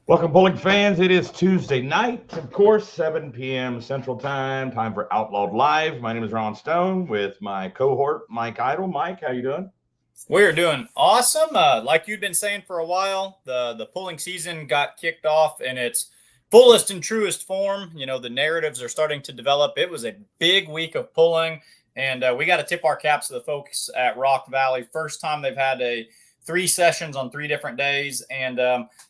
Welcome, bowling fans. It is Tuesday night, of course, 7 p.m. Central Time. Time for Outlawed Live. My name is Ron Stone with my cohort, Mike Idle. Mike, how you doing? We're doing awesome. Like you'd been saying for a while, the pulling season got kicked off in its fullest and truest form. You know, the narratives are starting to develop. It was a big week of pulling, and we got to tip our caps to the folks at Rock Valley. First time they've had three sessions on 3 different days, and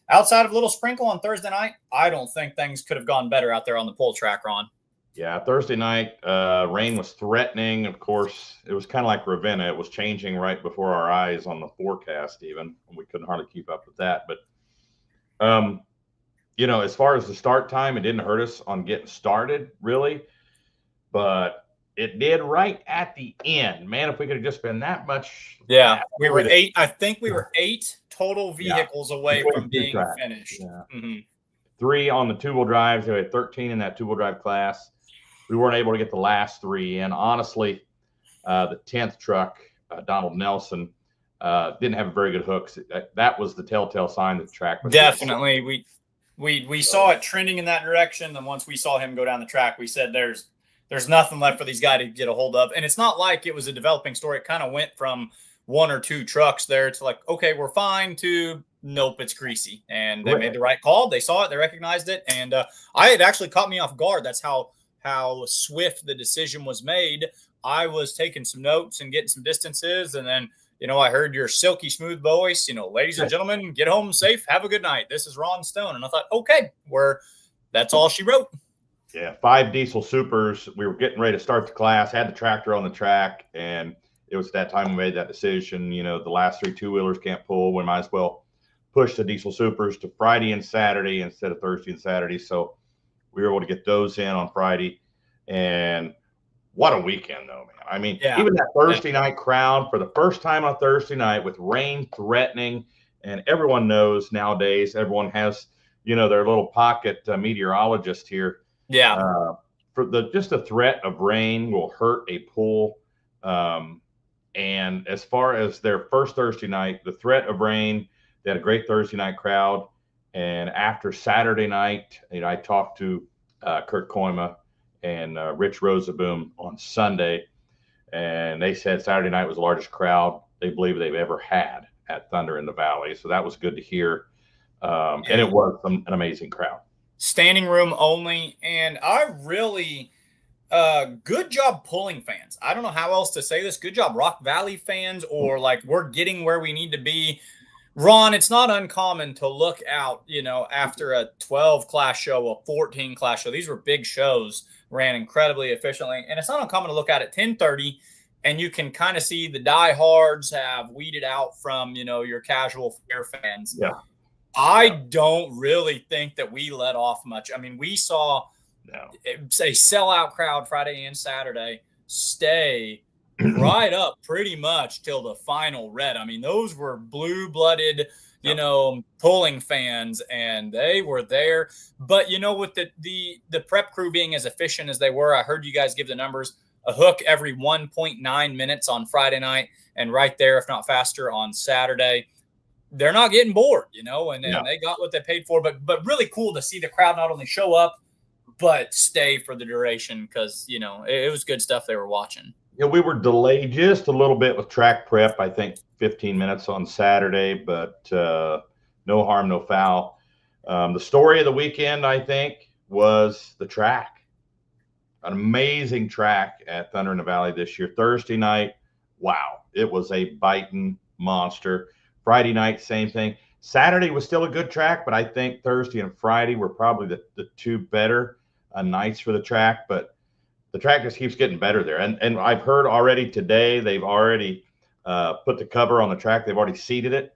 outside of a little sprinkle on Thursday night, I don't think things could have gone better out there on the pull track, Ron. Yeah, Thursday night, rain was threatening. Of course, it was kind of like Ravenna. It was changing right before our eyes on the forecast, even. We couldn't hardly keep up with that. But, as far as the start time, it didn't hurt us on getting started, really. But it did right at the end. Man, if we could have just been that much. Yeah, we were eight. I think we were 8 total vehicles away from being finished. Yeah. Mm-hmm. 3 on the two-wheel drives. We had 13 in that two-wheel drive class. We weren't able to get the last 3 in. Honestly, the 10th truck, Donald Nelson, didn't have a very good hooks. That was the telltale sign that the track was definitely. We saw it trending in that direction, and once we saw him go down the track, we said there's nothing left for these guys to get a hold of. And it's not like it was a developing story. It kind of went from 1 or 2 trucks there to like, okay, we're fine, to nope, it's greasy. And they made the right call. They saw it, they recognized it, and I had actually caught me off guard. That's how swift the decision was made. I was taking some notes and getting some distances, and then I heard your silky smooth voice, ladies and gentlemen, get home safe, have a good night, this is Ron Stone. And I thought, okay, that's all she wrote. Yeah, 5 diesel supers. We were getting ready to start the class, had the tractor on the track, and it was at that time we made that decision. The last 3 two-wheelers can't pull. We might as well push the diesel supers to Friday and Saturday instead of Thursday and Saturday. So we were able to get those in on Friday. And what a weekend, though, man. I mean, even that Thursday night crowd, for the first time on Thursday night with rain threatening, and everyone knows nowadays, everyone has, their little pocket meteorologist here. Yeah. For just the threat of rain will hurt a pull. And as far as their first Thursday night, the threat of rain, they had a great Thursday night crowd. And after Saturday night, I talked to Kurt Koima and Rich Rosaboom on Sunday, and they said Saturday night was the largest crowd they believe they've ever had at Thunder in the Valley. So that was good to hear. And it was an amazing crowd. Standing room only. And I really, good job pulling fans. I don't know how else to say this. Good job Rock Valley fans, or like we're getting where we need to be. Ron, it's not uncommon to look out, after a 12 class show, a 14 class show. These were big shows, ran incredibly efficiently. And it's not uncommon to look at 10:30 and you can kind of see the diehards have weeded out from, your casual fair fans. Yeah. I don't really think that we let off much. I mean, we saw a sellout crowd Friday and Saturday stay right up pretty much till the final red. I mean, those were blue-blooded, pulling fans, and they were there. But, with the prep crew being as efficient as they were, I heard you guys give the numbers, a hook every 1.9 minutes on Friday night, and right there, if not faster, on Saturday. They're not getting bored, and they got what they paid for. But really cool to see the crowd not only show up, but stay for the duration, because, it was good stuff they were watching. Yeah, we were delayed just a little bit with track prep, I think 15 minutes on Saturday, but no harm, no foul. The story of the weekend, I think, was the track. An amazing track at Thunder in the Valley this year. Thursday night, wow, it was a biting monster. Friday night, same thing. Saturday was still a good track, but I think Thursday and Friday were probably the 2 better nights for the track. But the track just keeps getting better there. And I've heard already today they've already put the cover on the track. They've already seeded it,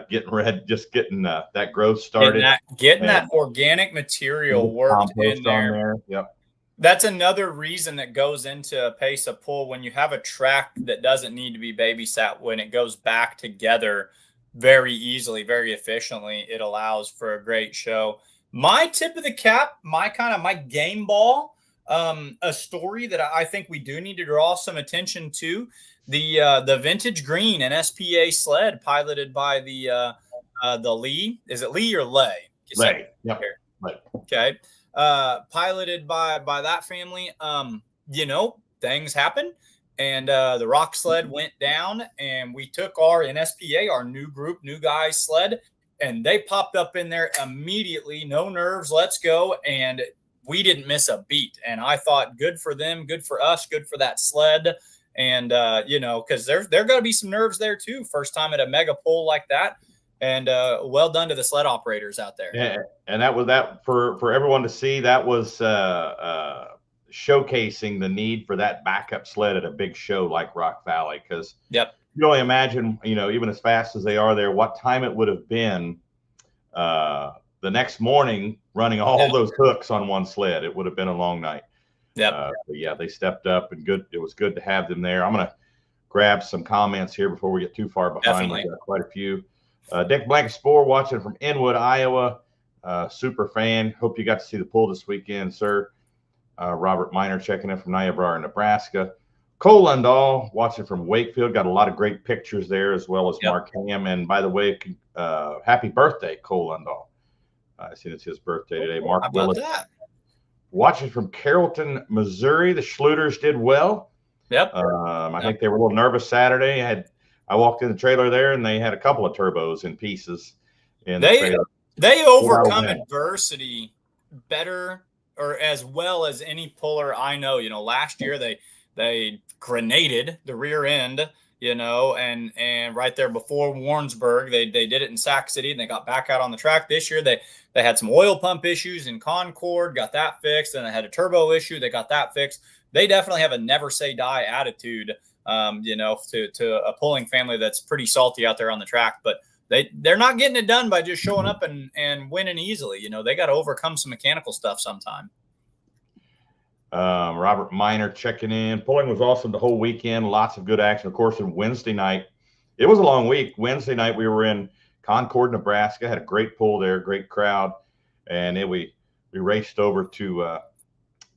getting that growth started. Getting that organic material worked in there. Yep. That's another reason that goes into a pace of pull. When you have a track that doesn't need to be babysat, when it goes back together very easily, very efficiently, it allows for a great show. My tip of the cap, my game ball, a story that I think we do need to draw some attention to, the vintage green and SPA sled piloted by the Leigh. Is it Leigh or Leigh? Leigh. Yep. Leigh. Okay. Piloted by that family. Things happen. And the rock sled went down, and we took our NSPA, our new group, new guys sled, and they popped up in there immediately. No nerves, let's go. And we didn't miss a beat. And I thought, good for them, good for us, good for that sled. And, because there are going to be some nerves there too. First time at a mega pull like that. And well done to the sled operators out there. Yeah, and that was that for everyone to see. That was showcasing the need for that backup sled at a big show like Rock Valley, because you only imagine, even as fast as they are there, what time it would have been the next morning running all those hooks on one sled. It would have been a long night. But they stepped up, and good. It was good to have them there. I'm going to grab some comments here before we get too far behind. We've got quite a few. Dick Blankenspore watching from Inwood, Iowa. Super fan. Hope you got to see the pull this weekend, sir. Robert Miner checking in from Niobrara, Nebraska. Cole Lundahl watching from Wakefield. Got a lot of great pictures there, as well as Mark Ham. And by the way, happy birthday, Cole Lundahl. I see it's his birthday today. Mark Willis. Watching from Carrollton, Missouri. The Schluters did well. I think they were a little nervous Saturday. I walked in the trailer there, and they had a couple of turbos in pieces. They overcome adversity better, or as well as any puller I know. Last year they grenaded the rear end, and right there before Warrensburg, they did it in Sac City, and they got back out on the track. This year they had some oil pump issues in Concord, got that fixed, and they had a turbo issue, they got that fixed. They definitely have a never say die attitude, to a pulling family that's pretty salty out there on the track, but they're not getting it done by just showing up and winning easily. They got to overcome some mechanical stuff sometime. Robert Miner checking in. Pulling was awesome the whole weekend. Lots of good action. Of course, on Wednesday night, it was a long week. Wednesday night, we were in Concord, Nebraska. Had a great pull there, great crowd. And then we raced over to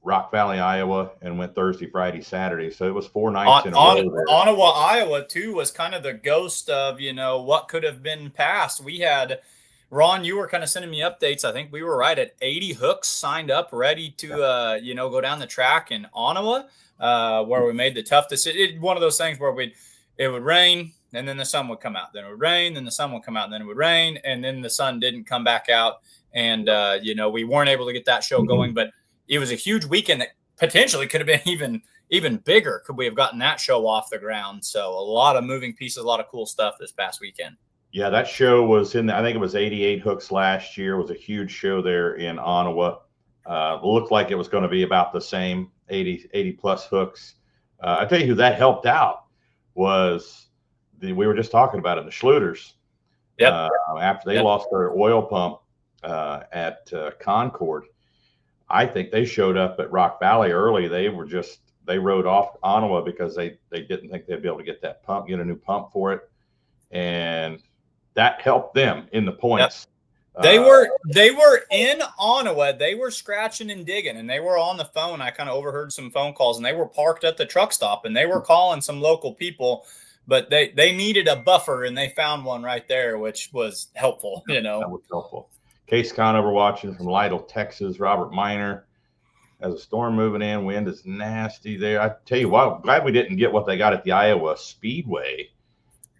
Rock Valley, Iowa, and went Thursday, Friday, Saturday. So it was 4 nights in a row there. Ottawa, Iowa, too, was kind of the ghost of, what could have been past. We had – Ron, you were kind of sending me updates. I think we were right at 80 hooks signed up, ready to, go down the track in Ottawa, where we made the tough decision. One of those things where it would rain, and then the sun would come out. Then it would rain, then the sun would come out, and then it would rain, and then the sun didn't come back out. And, we weren't able to get that show going. But it was a huge weekend that potentially could have been even bigger. Could we have gotten that show off the ground? So a lot of moving pieces, a lot of cool stuff this past weekend. Yeah, that show was I think it was 88 hooks last year. It was a huge show there in Ottawa. Looked like it was going to be about the same, 80 plus hooks. I tell you who that helped out was we were just talking about it, the Schluters. After they lost their oil pump at Concord, I think they showed up at Rock Valley early. They rode off Ottawa because they didn't think they'd be able to get a new pump for it. And that helped them in the points. They were in Ottawa. They were scratching and digging, and they were on the phone. I kind of overheard some phone calls, and they were parked at the truck stop, and they were calling some local people, but they needed a buffer, and they found one right there, which was helpful. That was helpful. Case Conover watching from Lytle, Texas. Robert Miner. As a storm moving in, wind is nasty there. I tell you what, I'm glad we didn't get what they got at the Iowa Speedway.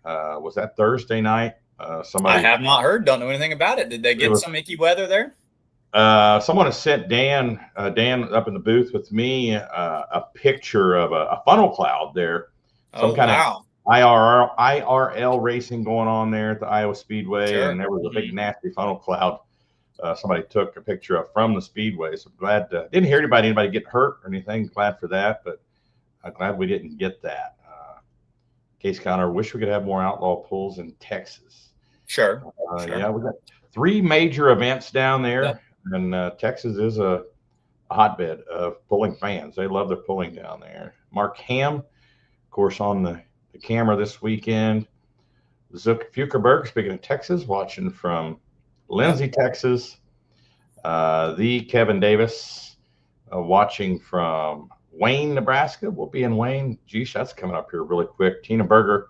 Was that Thursday night? I have not heard. Don't know anything about it. Did they get some icky weather there? Someone has sent Dan up in the booth with me a picture of a funnel cloud there. Some kind of IRL racing going on there at the Iowa Speedway, and there was a big nasty funnel cloud. Somebody took a picture of from the Speedway. So glad didn't hear anybody get hurt or anything. Glad for that, but I'm glad we didn't get that. Case Connor, wish we could have more outlaw pulls in Texas. Sure. Yeah, we got 3 major events down there, and Texas is a hotbed of pulling fans. They love their pulling down there. Mark Ham, of course, on the camera this weekend. Zook Fukerberg, speaking of Texas, watching from Lindsay, Texas. The Kevin Davis, watching from Wayne, Nebraska. We'll be in Wayne. Geez, that's coming up here really quick. Tina Berger.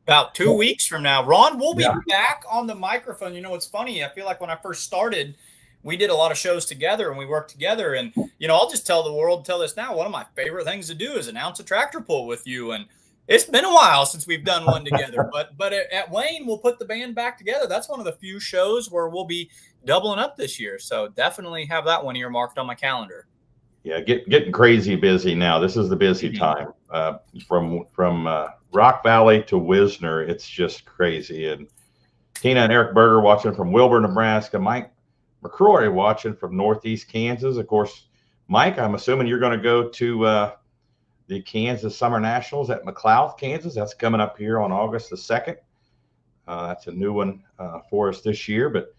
About 2 weeks from now. Ron, we'll be back on the microphone. You know, it's funny. I feel like when I first started, we did a lot of shows together and we worked together. And, you know, I'll just tell the world, tell this now, one of my favorite things to do is announce a tractor pull with you. And it's been a while since we've done one together. But at Wayne, we'll put the band back together. That's one of the few shows where we'll be doubling up this year. So definitely have that one earmarked on my calendar. Yeah, getting crazy busy now. This is the busy time. From Rock Valley to Wisner, it's just crazy. And Tina and Eric Berger watching from Wilbur, Nebraska. Mike McCrory watching from Northeast Kansas. Of course, Mike, I'm assuming you're going to go to the Kansas Summer Nationals at McLouth, Kansas. That's coming up here on August the 2nd. That's a new one for us this year. But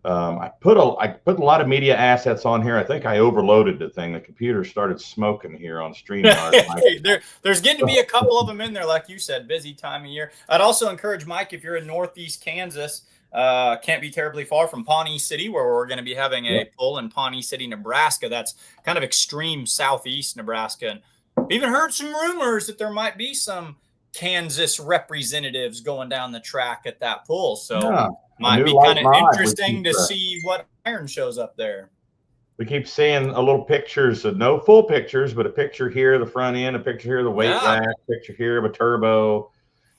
I put a lot of media assets on here. I think I overloaded the thing. The computer started smoking here on StreamYard. There's getting to be a couple of them in there, like you said, busy time of year. I'd also encourage, Mike, if you're in Northeast Kansas, can't be terribly far from Pawnee City, where we're going to be having a pull in Pawnee City, Nebraska. That's kind of extreme southeast Nebraska. And I've even heard some rumors that there might be some Kansas representatives going down the track at that pull. So might be kind of interesting to see what iron shows up there. We keep seeing a little pictures, no full pictures, but a picture here of the front end, a picture here of the weight rack, picture here of a turbo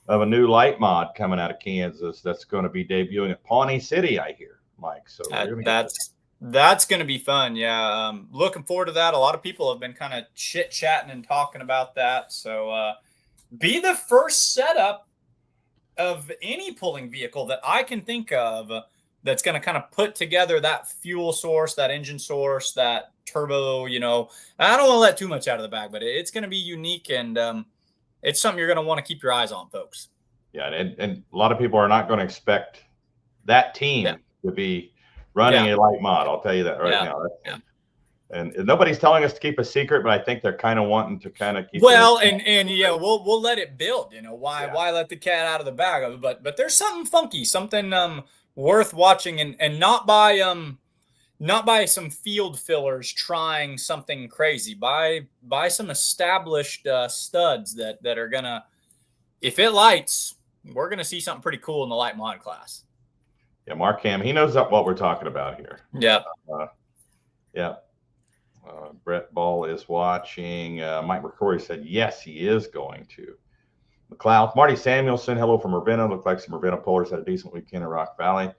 of a new light mod coming out of Kansas that's going to be debuting at Pawnee City, I hear, Mike. So that's going to be fun. Yeah. Looking forward to that. A lot of people have been kind of chit-chatting and talking about that. So be the first setup of any pulling vehicle that I can think of that's going to kind of put together that fuel source, that engine source, that turbo. You know, I don't want to let too much out of the bag, but it's going to be unique, and it's something you're going to want to keep your eyes on, folks. Yeah, and a lot of people are not going to expect that team to be running a light mod. I'll tell you that now. And nobody's telling us to keep a secret, but I think they're kind of wanting to kind of keep. Well, we'll let it build. You know, why let the cat out of the bag of it? But there's something funky, something worth watching, and not by some field fillers trying something crazy. By some established studs that are gonna, if it lights, we're gonna see something pretty cool in the light mod class. Yeah, Mark Ham, he knows what we're talking about here. Yeah. Brett Ball is watching. Mike McCrory said, yes, he is going to. McLeod. Marty Samuelson, hello from Ravenna. Looked like some Ravenna pullers had a decent weekend in Rock Valley.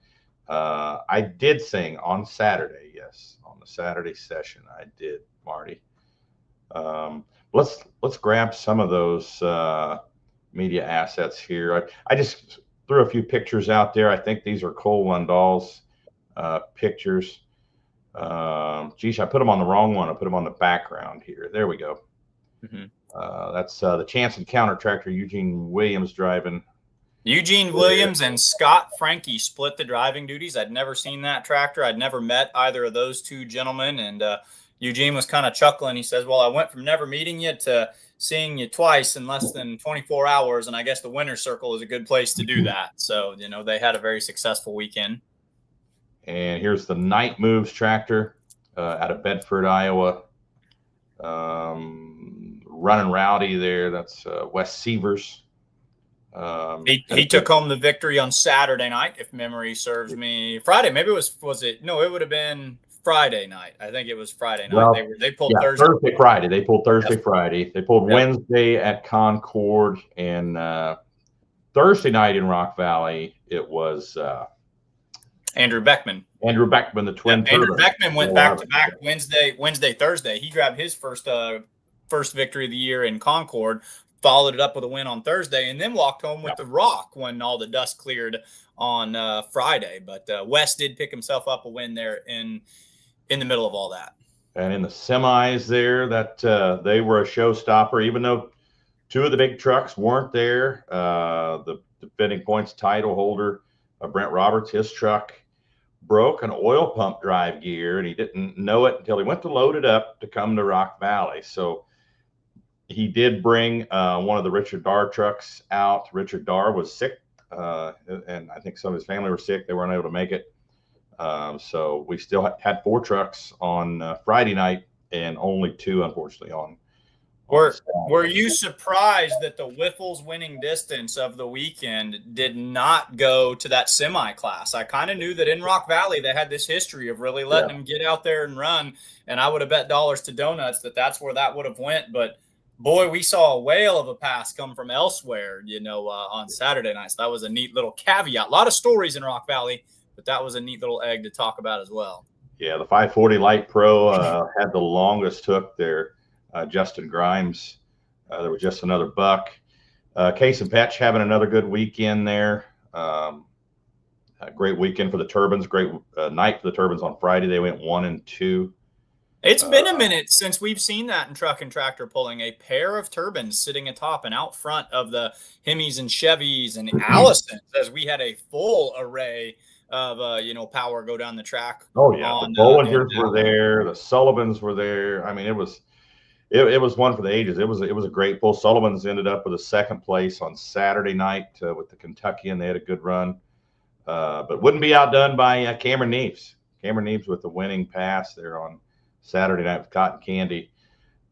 I did sing on Saturday. Yes, on the Saturday session, I did, Marty. Let's grab some of those media assets here. I just threw a few pictures out there. I think these are Cole Lundahl's pictures. Geez, I put them on the wrong one. I put them on the background here. There we go. That's the Chance Encounter tractor Eugene Williams driving. Eugene Williams and Scott Frankie split the driving duties. I'd never seen that tractor. I'd never met either of those two gentlemen. And Eugene was kind of chuckling. He says, well, I went from never meeting you to seeing you twice in less than 24 hours. And I guess the winner's circle is a good place to do that. So, you know, they had a very successful weekend. And here's the Night Moves tractor out of Bedford, Iowa. Running rowdy there. That's Wes Sievers. He took home the victory on Saturday night, if memory serves me. Friday, maybe was it? No, it would have been Friday night. I think it was Friday night. Well, they pulled Thursday. Friday. They pulled Thursday, Friday. They pulled Wednesday at Concord, and Thursday night in Rock Valley, it was Andrew Beckman. The twin. Andrew Beckman went back to back Wednesday, Thursday. He grabbed his first victory of the year in Concord, followed it up with a win on Thursday, and then walked home with the rock when all the dust cleared on Friday. But Wes did pick himself up a win there in the middle of all that. And in the semis there, that they were a showstopper, even though two of the big trucks weren't there. The defending points title holder, Brent Roberts, his truck broke an oil pump drive gear, and he didn't know it until he went to load it up to come to Rock Valley. So he did bring one of the Richard Darr trucks out. Richard Darr was sick, and I think some of his family were sick. They weren't able to make it. So we still had 4 trucks on Friday night, and only 2, unfortunately, Were you surprised that the Whiffles winning distance of the weekend did not go to that semi class? I kind of knew that in Rock Valley they had this history of really letting them get out there and run, and I would have bet dollars to donuts that that's where that would have went. But boy, we saw a whale of a pass come from elsewhere, on Saturday night. So that was a neat little caveat. A lot of stories in Rock Valley, but that was a neat little egg to talk about as well. Yeah, the 540 Light Pro had the longest hook there. Justin Grimes, there was just another buck. Case and Petch having another good weekend there. A great weekend for the Turbans. Great night for the Turbans on Friday. They went 1 and 2. It's been a minute since we've seen that in Truck and Tractor Pulling. A pair of Turbans sitting atop and out front of the Hemis and Chevys and Allisons, as we had a full array of power go down the track. Oh yeah, the Bollingers were there, the Sullivans were there. I mean, it was one for the ages. It was a great pull. Sullivan's ended up with a second place on Saturday night with the Kentuckian. They had a good run, but wouldn't be outdone by Cameron Neves. Cameron Neves with the winning pass there on Saturday night with Cotton Candy.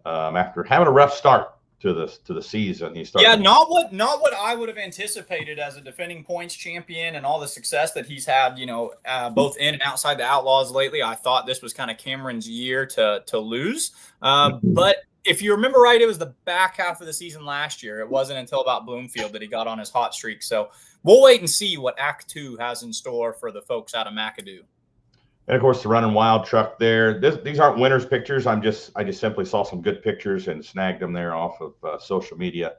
After having a rough start to the season, he started. Yeah, not what I would have anticipated as a defending points champion and all the success that he's had. Both in and outside the Outlaws lately. I thought this was kind of Cameron's year to lose. But if you remember right, it was the back half of the season last year. It wasn't until about Bloomfield that he got on his hot streak. So we'll wait and see what Act 2 has in store for the folks out of McAdoo. And of course, the Running Wild truck there. These aren't winners' pictures. I just simply saw some good pictures and snagged them there off of social media,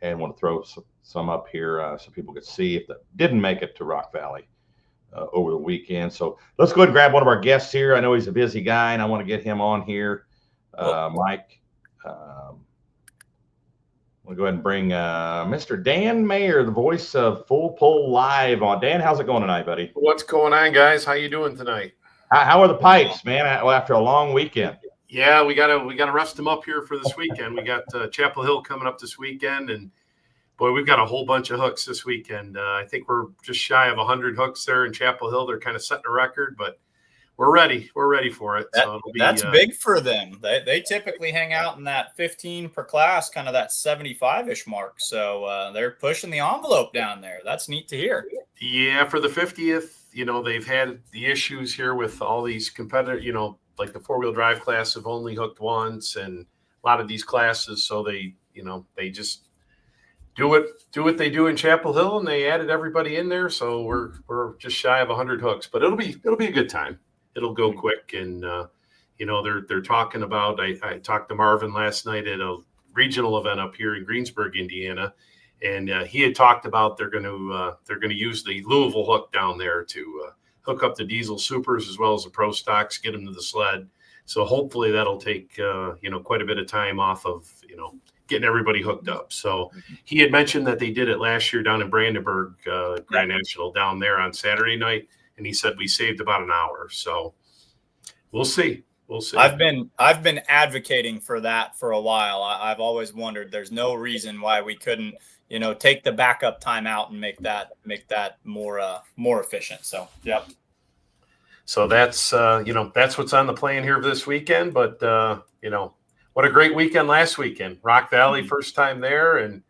and want to throw some up here so people could see if that didn't make it to Rock Valley over the weekend. So let's go ahead and grab one of our guests here. I know he's a busy guy, and I want to get him on here. Mike, we'll go ahead and bring Mr. Dan Mayer, the voice of Full Pull Live on. Dan, how's it going tonight, buddy? What's going on, guys? How you doing tonight? How are the pipes, man? After a long weekend. Yeah, we gotta rest them up here for this weekend. We got Chapel Hill coming up this weekend, and boy, we've got a whole bunch of hooks this weekend. I think we're just shy of 100 hooks there in Chapel Hill. They're kind of setting a record, but we're ready. We're ready for it. That's big for them. They typically hang out in that 15 per class, kind of that 75-ish mark. So they're pushing the envelope down there. That's neat to hear. Yeah, for the 50th, they've had the issues here with all these competitors, like the 4-wheel drive class have only hooked once, and a lot of these classes. So they just do what they do in Chapel Hill, and they added everybody in there. So we're just shy of 100 hooks, but it'll be a good time. It'll go quick, and they're talking about. I talked to Marvin last night at a regional event up here in Greensburg, Indiana, and he had talked about they're going to use the Louisville hook down there to hook up the diesel supers as well as the pro stocks, get them to the sled. So hopefully that'll take quite a bit of time off of getting everybody hooked up. So he had mentioned that they did it last year down in Brandenburg Grand National down there on Saturday night. And he said we saved about an hour. So we'll see. We'll see. I've been advocating for that for a while. I've always wondered there's no reason why we couldn't, take the backup time out and make that more efficient. So, yep. So that's what's on the plan here this weekend. But, what a great weekend last weekend. Rock Valley, first time there. And,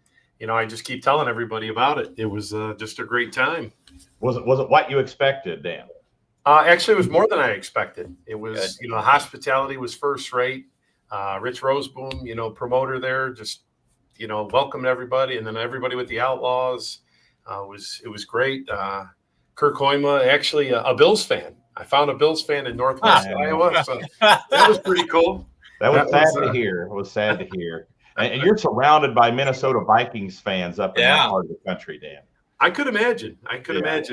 I just keep telling everybody about it. It was just a great time. Was it what you expected, Dan? Actually, it was more than I expected. It was, the hospitality was first rate. Rich Roseboom, promoter there, just, welcomed everybody. And then everybody with the Outlaws, it was great. Kirk Hoyma, actually a Bills fan. I found a Bills fan in Northwest Iowa. So that was pretty cool. That was sad to hear. It was sad to hear. And you're surrounded by Minnesota Vikings fans up in that part of the country, Dan. I could imagine.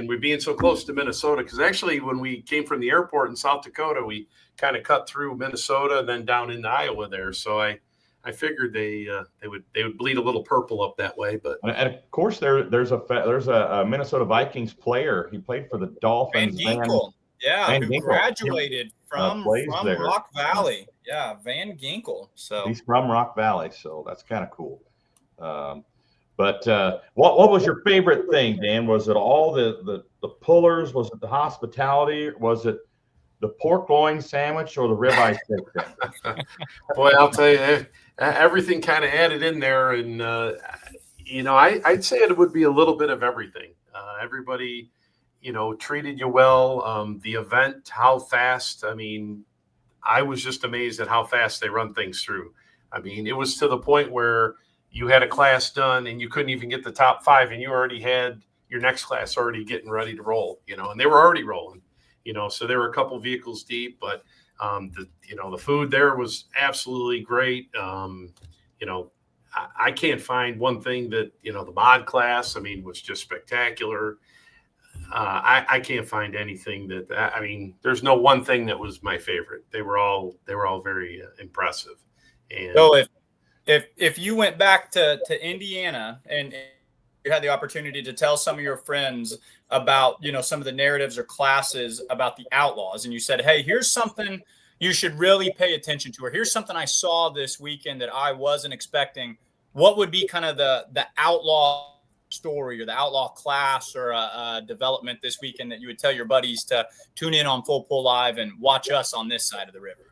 We being so close to Minnesota, because actually when we came from the airport in South Dakota, we kind of cut through Minnesota and then down into Iowa there. So I figured they would bleed a little purple up that way. But and of course there's a Minnesota Vikings player. He played for the Dolphins. Van Ginkel. Who graduated from Rock Valley. Yeah, Van Ginkel. So he's from Rock Valley, so that's kind of cool. But what was your favorite thing, Dan? Was it all the pullers? Was it the hospitality? Was it the pork loin sandwich or the ribeye steak? Boy, I'll tell you, everything kind of added in there, and I'd say it would be a little bit of everything. Everybody, treated you well. The event, how fast? I mean, I was just amazed at how fast they run things through. I mean, it was to the point where you had a class done and you couldn't even get the top 5, and you already had your next class already getting ready to roll, and they were already rolling, so there were a couple vehicles deep, but the food there was absolutely great. I can't find one thing that, the mod class, I mean, was just spectacular. I can't find anything there's no one thing that was my favorite. They were all very impressive. And so if you went back to Indiana and you had the opportunity to tell some of your friends about, some of the narratives or classes about the Outlaws, and you said, hey, here's something you should really pay attention to, or here's something I saw this weekend that I wasn't expecting, what would be kind of the Outlaw story or the Outlaw class or a development this weekend that you would tell your buddies to tune in on Full Pull Live and watch us on this side of the river?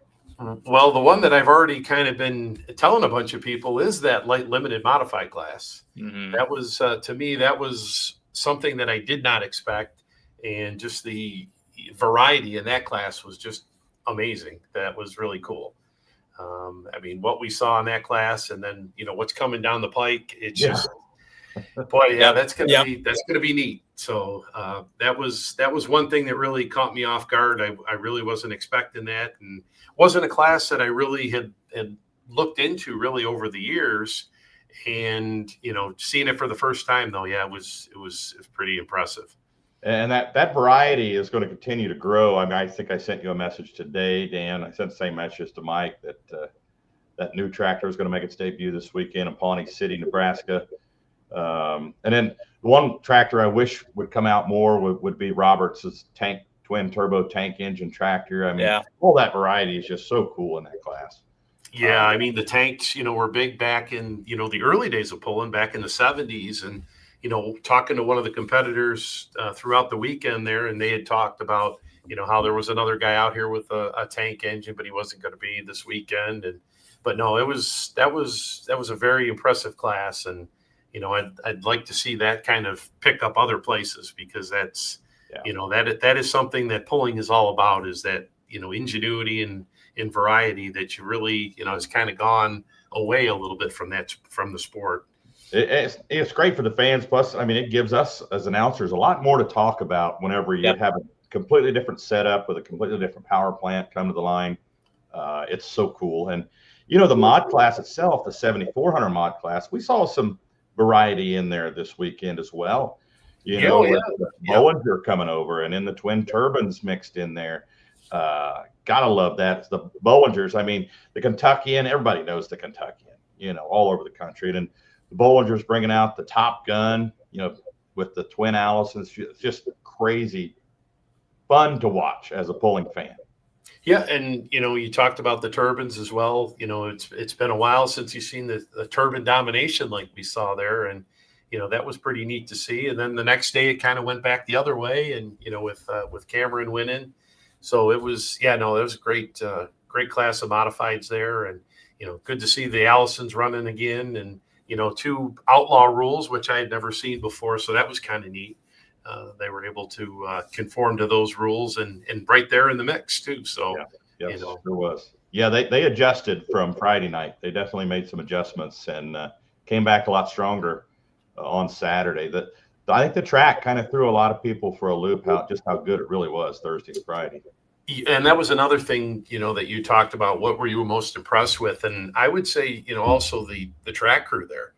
Well, the one that I've already kind of been telling a bunch of people is that light limited modified class. Mm-hmm. That was, to me, that was something that I did not expect. And just the variety in that class was just amazing. That was really cool. What we saw in that class, and then, what's coming down the pike, it's just, boy, yeah, that's going to be neat. So that was one thing that really caught me off guard. I really wasn't expecting that, and wasn't a class that I really had looked into really over the years. And seeing it for the first time, though, yeah, it was pretty impressive. And that variety is going to continue to grow. I mean, I think I sent you a message today, Dan. I sent the same message to Mike that that new tractor is going to make its debut this weekend in Pawnee City, Nebraska. And then one tractor I wish would come out more would be Roberts' twin turbo tank engine tractor. I mean, all that variety is just so cool in that class. Yeah, I mean, the tanks, were big back in, the early days of pulling back in the 70s. And, talking to one of the competitors throughout the weekend there, and they had talked about, how there was another guy out here with a tank engine, but he wasn't going to be this weekend. But no, that was a very impressive class. And, I'd like to see that kind of pick up other places, because that's, that is something that pulling is all about, is that, ingenuity and variety that you really, has kind of gone away a little bit from the sport. It's great for the fans. Plus, I mean, it gives us as announcers a lot more to talk about whenever you have a completely different setup with a completely different power plant come to the line. It's so cool. And, the mod class itself, the 7400 mod class, we saw some variety in there this weekend as well. The Bollinger coming over, and then the twin turbines mixed in there. Gotta love that. It's the Bollingers. I mean, the Kentuckian, everybody knows the Kentuckian, all over the country. And the Bollingers bringing out the Top Gun, with the twin Allisons. It's just crazy fun to watch as a pulling fan. Yeah, and you talked about the turbines as well. It's been a while since you've seen the turbine domination like we saw there, and that was pretty neat to see. And then the next day it kind of went back the other way, and with Cameron winning, so it was it was a great class of modifieds there, and good to see the Allisons running again, and 2 outlaw rules, which I had never seen before, so that was kind of neat. They were able to conform to those rules and right there in the mix too. So, there was. Yeah, they adjusted from Friday night. They definitely made some adjustments and came back a lot stronger on Saturday. I think the track kind of threw a lot of people for a loop, just how good it really was Thursday to Friday. And that was another thing, that you talked about. What were you most impressed with? And I would say, also the track crew there.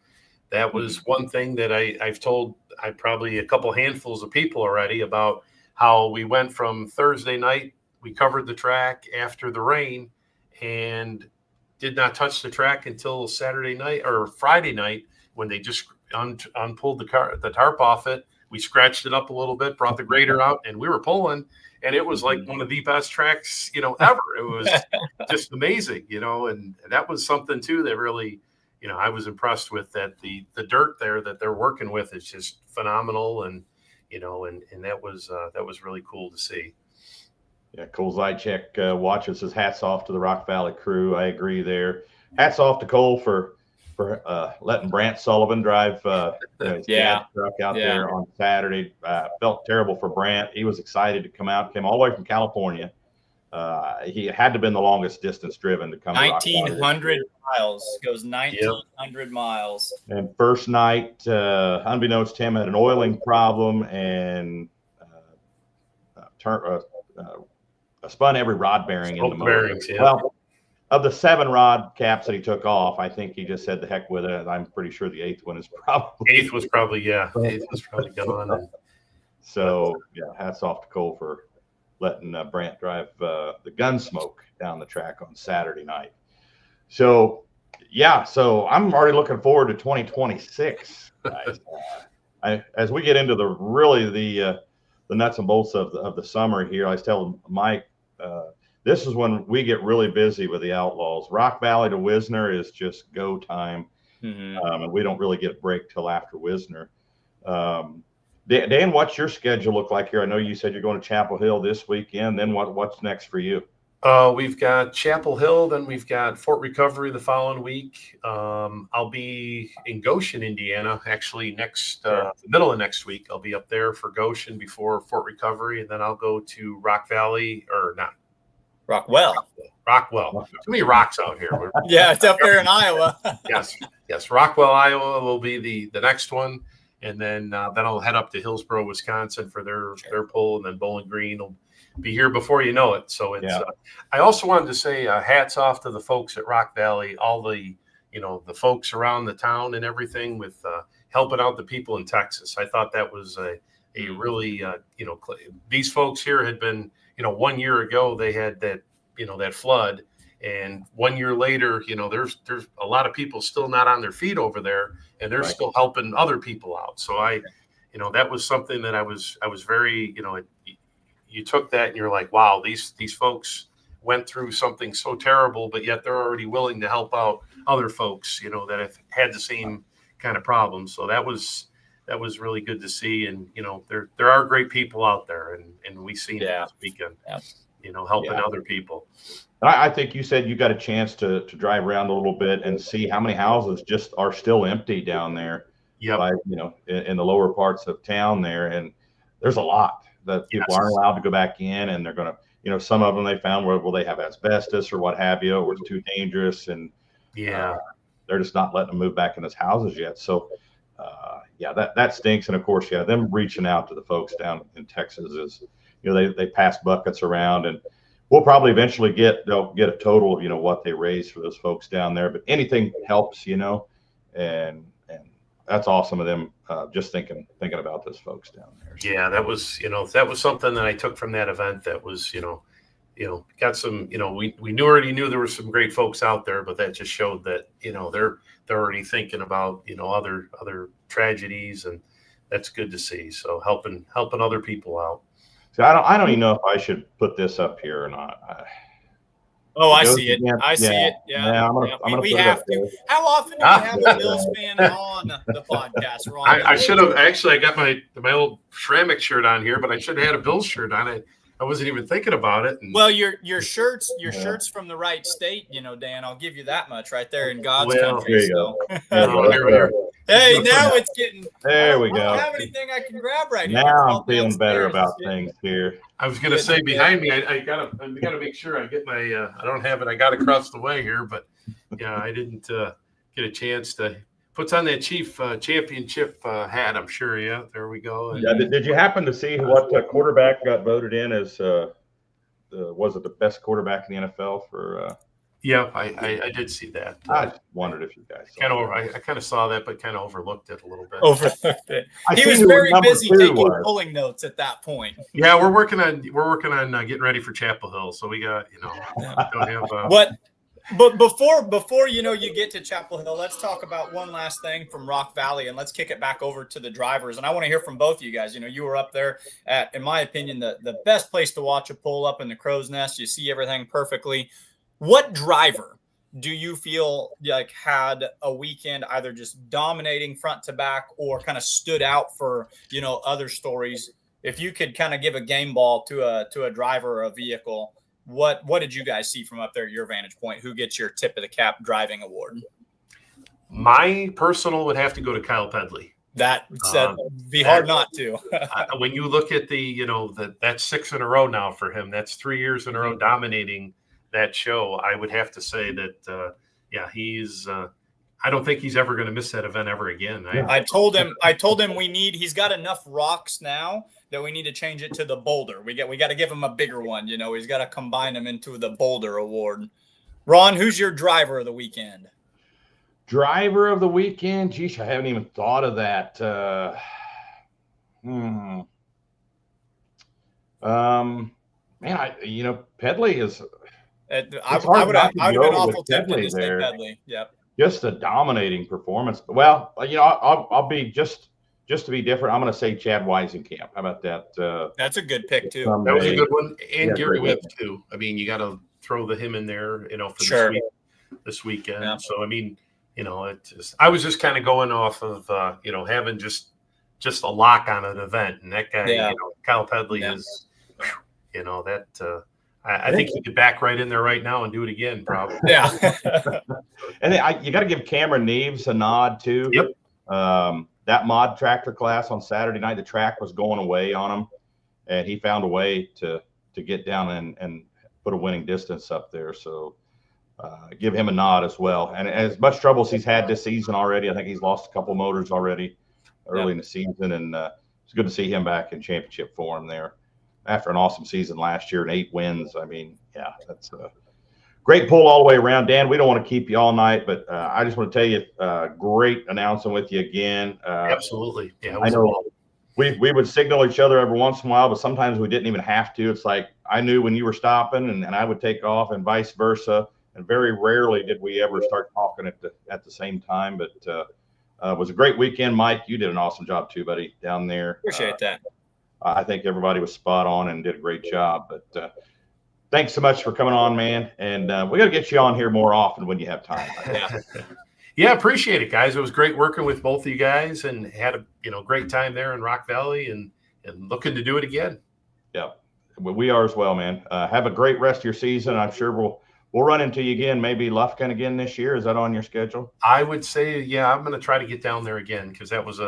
That was one thing that I've told probably a couple handfuls of people already about how we went from Thursday night, we covered the track after the rain and did not touch the track until Saturday night or Friday night when they just unpulled the tarp off it. We scratched it up a little bit, brought the grader out, and we were pulling. And it was like one of the best tracks, ever. It was just amazing, and that was something too that really, I was impressed with, that the dirt there that they're working with is just phenomenal. And, and that was really cool to see. Yeah, Cole Zychek watches his hats off to the Rock Valley crew. I agree there. Hats off to Cole for letting Brant Sullivan drive his dad's truck out there on Saturday. Felt terrible for Brant. He was excited to come out. Came all the way from California. He had to have been the longest distance driven to come. 1,900 miles. Goes 1,900 miles. And first night, unbeknownst to him, had an oiling problem and spun every rod bearing in the motor. Bearings, yeah. Well, of the 7 rod caps that he took off, I think he just said the heck with it. I'm pretty sure the 8th one is probably. 8th was probably gone. So hats off to Cole for letting Brant drive the Gunsmoke down the track on Saturday night. So so I'm already looking forward to 2026, guys. As we get into the nuts and bolts of the summer here, I was telling Mike, this is when we get really busy with the Outlaws. Rock Valley to Wisner is just go time, and we don't really get a break till after Wisner. Dan, what's your schedule look like here? I know you said you're going to Chapel Hill this weekend. Then what's next for you? We've got Chapel Hill, then we've got Fort Recovery the following week. I'll be in Goshen, Indiana, actually the middle of next week. I'll be up there for Goshen before Fort Recovery, and then I'll go to Rock Valley, or not. Rockwell. Too many rocks out here. It's up there in Iowa. Yes. Rockwell, Iowa will be the next one. And then I'll head up to Hillsboro, Wisconsin for their pull, and then Bowling Green will be here before you know it. So it's. I also wanted to say hats off to the folks at Rock Valley, all the the folks around the town and everything with helping out the people in Texas. I thought that was a really these folks here had been 1 year ago they had that that flood, and 1 year later there's a lot of people still not on their feet over there, and they're still helping other people out. So that was something that I was very you took that and you're like, wow, these folks went through something so terrible, but yet they're already willing to help out other folks that have had the same kind of problems. So that was really good to see. And there are great people out there, and we seen it this weekend helping other people. I think you said you got a chance to drive around a little bit and see how many houses just are still empty down there. In the lower parts of town there, and there's a lot that people aren't allowed to go back in, and they're going to some of them they found where they have asbestos or what have you, or it's too dangerous, and they're just not letting them move back in those houses yet. So that stinks. And of course them reaching out to the folks down in Texas is they pass buckets around, and we'll probably eventually they'll get a total of what they raise for those folks down there, but anything helps, and that's awesome of them just thinking about those folks down there. So. That was something that I took from that event. That was got some we already knew there were some great folks out there, but that just showed that they're already thinking about other tragedies, and that's good to see. So helping other people out. So I don't even know if I should put this up here or not. I see it. I see it. Yeah. I'm gonna we put have it up to. How often do we have a Bills fan on the podcast, Ron? I should have actually. I got my old Schrammick shirt on here, but I should have had a Bills shirt on it. I wasn't even thinking about it. Well, your shirts from the right state, Dan. I'll give you that much right there in God's country. There you go. Hey, now it's getting. There we go. I don't have anything I can grab right here. Now I'm feeling better about things here. I was going to say behind me, I gotta make sure I get my. I don't have it. I got across the way here, but I didn't get a chance to. Puts on that Chief championship hat. I'm sure. Yeah, there we go. And, did you happen to see what quarterback got voted in as was it the best quarterback in the NFL for? I did see that. I just wondered if you guys I kind of saw that, but kind of overlooked it a little bit. He was very busy taking polling notes at that point. Yeah, we're working on getting ready for Chapel Hill, so we got don't have But before you get to Chapel Hill, let's talk about one last thing from Rock Valley, and let's kick it back over to the drivers. And I want to hear from both of you guys. You were up there at, in my opinion, the best place to watch a pull up in the Crow's Nest. You see everything perfectly. What driver do you feel like had a weekend either just dominating front to back or kind of stood out for other stories if you could kind of give a game ball to a driver or a vehicle, what did you guys see from up there at your vantage point? Who gets your tip of the cap driving award? My personal would have to go to Kyle Pedley. That'd be hard not to. When you look at that's 6 in a row now for him. That's 3 years in a row dominating that show. I would have to say that, he's. I don't think he's ever going to miss that event ever again. I told him he's got enough rocks now that we need to change it to the boulder. We got to give him a bigger one. He's got to combine them into the boulder award. Ron, who's your driver of the weekend? Driver of the weekend? Geez, I haven't even thought of that. Pedley is. I would have been awful tempted to say Pedley. Yep. Just a dominating performance. Well, I'll be just to be different. I'm going to say Chad Weisenkamp. How about that? That's a good pick too. That was a good one, and Gary Webb too. I mean, you got to throw him in there, for this weekend. Yeah. So I mean, I was just kind of going off of having just a lock on an event, and that guy, Kyle Pedley is, I think he could back right in there right now and do it again, probably. Yeah. And you got to give Cameron Neves a nod too. Yep. That mod tractor class on Saturday night, the track was going away on him, and he found a way to get down and put a winning distance up there. So give him a nod as well. And as much trouble as he's had this season already, I think he's lost a couple motors already early in the season, and it's good to see him back in championship form there after an awesome season last year and 8 wins. I mean, that's a great pull all the way around. Dan, we don't want to keep you all night, but I just want to tell you, great announcing with you again. Absolutely. Yeah, I know we would signal each other every once in a while, but sometimes we didn't even have to. It's like I knew when you were stopping and I would take off and vice versa. And very rarely did we ever start talking at the same time. But it was a great weekend, Mike. You did an awesome job too, buddy, down there. Appreciate that. I think everybody was spot on and did a great job. But thanks so much for coming on, man. And we got to get you on here more often when you have time. Yeah, appreciate it, guys. It was great working with both of you guys, and had a great time there in Rock Valley, and looking to do it again. Yeah, we are as well, man. Have a great rest of your season. I'm sure we'll run into you again, maybe Lufkin again this year. Is that on your schedule? I would say, yeah, I'm going to try to get down there again, because that was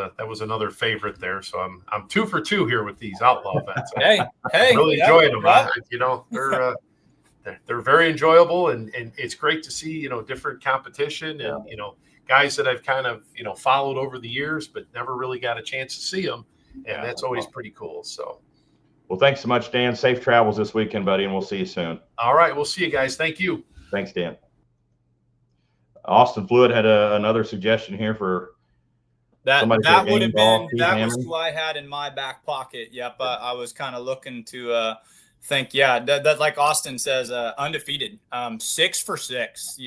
another favorite there. So I'm 2 for 2 here with these Outlaw events. hey, really enjoying them. Right? They're very enjoyable, and it's great to see different competition and guys that I've kind of followed over the years, but never really got a chance to see them, and that's always pretty cool. So. Well, thanks so much, Dan. Safe travels this weekend, buddy, and we'll see you soon. All right. We'll see you guys. Thank you. Thanks, Dan. Austin Fluid had another suggestion here for that would have been that was who I had in my back pocket. Yep. I was kind of looking to think, that like Austin says, undefeated, 6 for 6.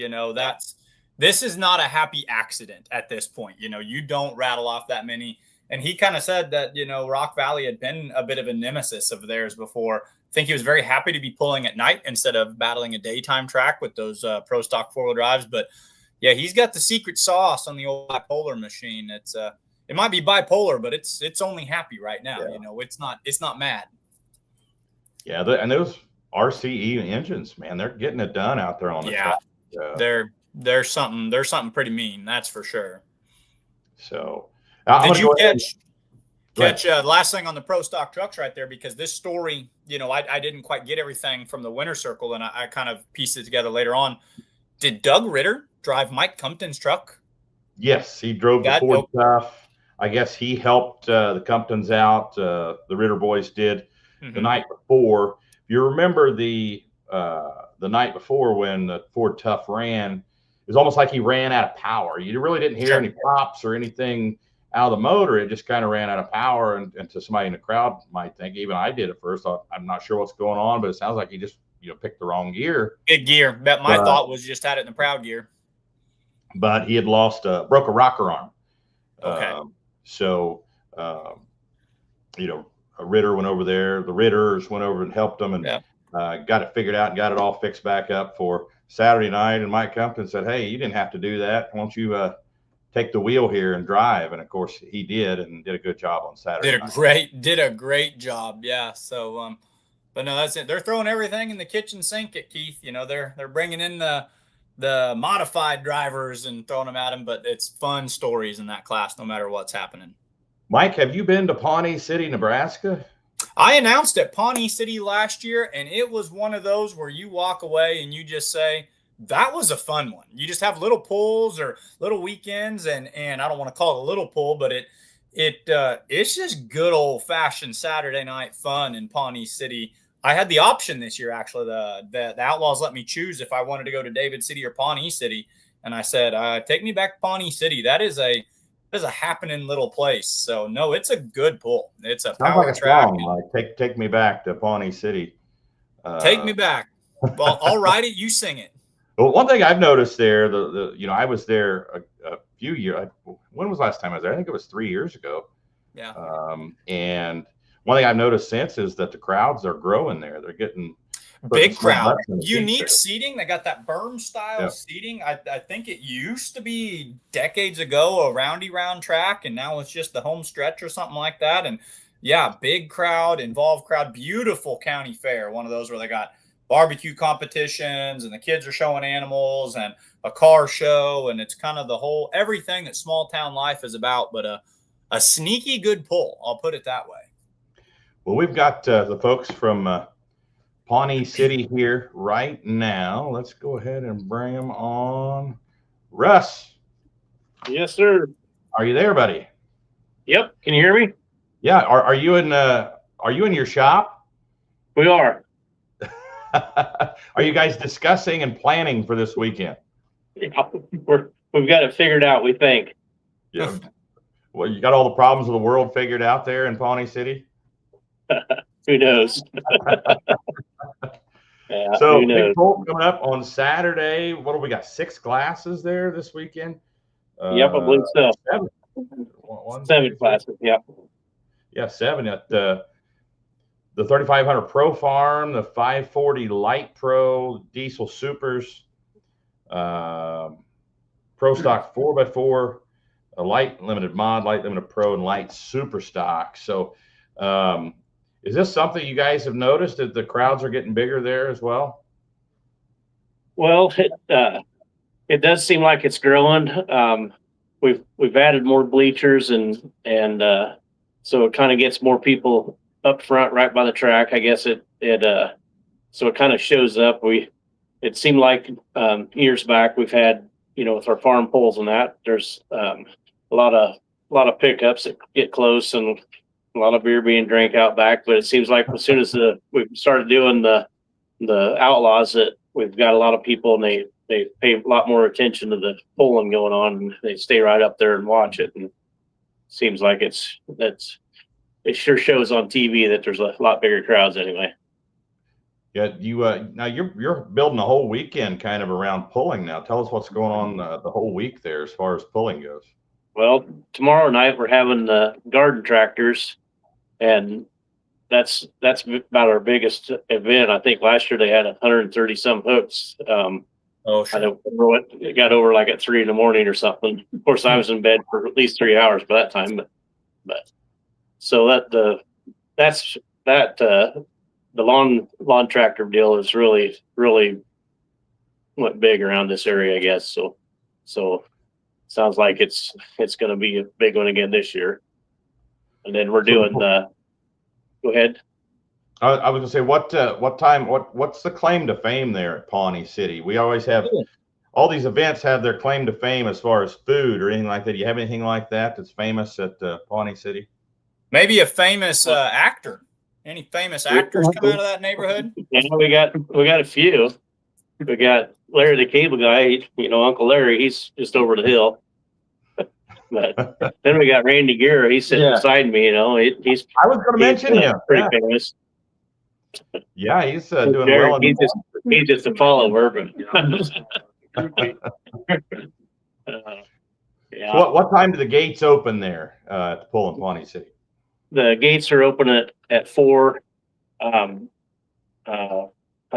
This is not a happy accident at this point. You don't rattle off that many. And he kind of said that, Rock Valley had been a bit of a nemesis of theirs before. I think he was very happy to be pulling at night instead of battling a daytime track with those pro stock 4-wheel drives. But yeah, he's got the secret sauce on the old bipolar machine. It might be bipolar, but it's only happy right now. Yeah. It's not mad. Yeah. And those RCE engines, man, they're getting it done out there on the track. They're something pretty mean. That's for sure. So, did you catch last thing on the pro stock trucks right there? Because this story, I didn't quite get everything from the winner circle, and I kind of pieced it together later on. Did Doug Ritter drive Mike Compton's truck? Yes, he drove the Ford stuff. I guess he helped the Comptons out. The Ritter boys did the night before. You remember the night before when the Ford Tough ran, it was almost like he ran out of power. You really didn't hear any pops or anything out of the motor. It just kind of ran out of power, and to somebody in the crowd might think, even I did at first, I'm not sure what's going on, but it sounds like he just picked the wrong gear. Big gear. But my thought was just had it in the proud gear. But he had broke a rocker arm. Okay. A Ritter went over there. The Ritters went over and helped him, and got it figured out and got it all fixed back up for Saturday night. And Mike Compton said, "Hey, you didn't have to do that. Why don't you take the wheel here and drive. And of course he did, and did a good job on Saturday. Did a great job. Yeah. So, but no, that's it. They're throwing everything in the kitchen sink at Keith. You know, they're bringing in the modified drivers and throwing them at him, but it's fun stories in that class, no matter what's happening. Mike, have you been to Pawnee City, Nebraska? I announced at Pawnee City last year, and it was one of those where you walk away and you just say, that was a fun one. You just have little pulls or little weekends, and I don't want to call it a little pull, but it's just good old fashioned Saturday night fun in Pawnee City. I had the option this year, actually. The Outlaws let me choose if I wanted to go to David City or Pawnee City, and I said, take me back to Pawnee City. That is a happening little place. So no, it's a good pull. It's a power track. Like, take me back to Pawnee City. Take me back. Well, I'll write it. You sing it. Well, one thing I've noticed there, I was there a few years. When was the last time I was there? I think it was 3 years ago. Yeah. And one thing I've noticed since is that the crowds are growing there. They're getting big crowd, unique seating. They got that berm style seating. I think it used to be decades ago a roundy round track, and now it's just the home stretch or something like that. And yeah, big crowd, involved crowd, beautiful county fair. One of those where they got barbecue competitions and the kids are showing animals and a car show, and it's kind of the whole everything that small town life is about, but a sneaky good pull. I'll put it that way. Well, we've got the folks from Pawnee City here right now. Let's go ahead and bring them on. Russ. Yes, sir. Are you there, buddy? Yep. Can you hear me? Yeah. Are you in your shop? We are. Are you guys discussing and planning for this weekend? Yeah, we've got it figured out, we think. Yeah. Well, you got all the problems of the world figured out there in Pawnee City? Who knows? Yeah, so who knows? Big pull coming up on Saturday. What do we got? 6 classes there this weekend? Yep, I believe so. 7 classes. Yep. Yeah, 7 at the 3500 Pro Farm, the 540 Light Pro Diesel Supers, Pro Stock 4x4, a Light Limited Mod, Light Limited Pro, and Light Super Stock. So, is this something you guys have noticed, that the crowds are getting bigger there as well? Well, it does seem like it's growing. We've added more bleachers and so it kind of gets more people up front right by the track. I guess so it kind of shows up. It seemed like years back we've had, with our farm poles and that, there's a lot of pickups that get close and a lot of beer being drank out back. But it seems like as soon as we started doing the Outlaws, that we've got a lot of people, and they pay a lot more attention to the polling going on, and they stay right up there and watch it. And it seems like it sure shows on TV that there's a lot bigger crowds anyway. Yeah, now you're building a whole weekend kind of around pulling now. Tell us what's going on the whole week there as far as pulling goes. Well, tomorrow night we're having the garden tractors, and that's about our biggest event. I think last year they had 130 some hooks. Sure. I don't remember what it got over like at 3 a.m. or something. Of course, I was in bed for at least 3 hours by that time, but so the lawn tractor deal is really went big around this area, I guess. So sounds like it's going to be a big one again this year. And then we're doing go ahead. I was gonna say, what's the claim to fame there at Pawnee City? We always have all these events have their claim to fame as far as food or anything like that. Do you have anything like that that's famous at Pawnee City? Maybe a famous actor. Any famous actors come out of that neighborhood? Yeah, we got a few. We got Larry the Cable Guy. Uncle Larry. He's just over the hill. But then we got Randy Gere. He's sitting beside me. He's. I was going to mention him. Pretty famous. Yeah, he's doing well. He's just a follower. Yeah. So what time do the gates open there at the pull in Pawnee City? The gates are open at 4. I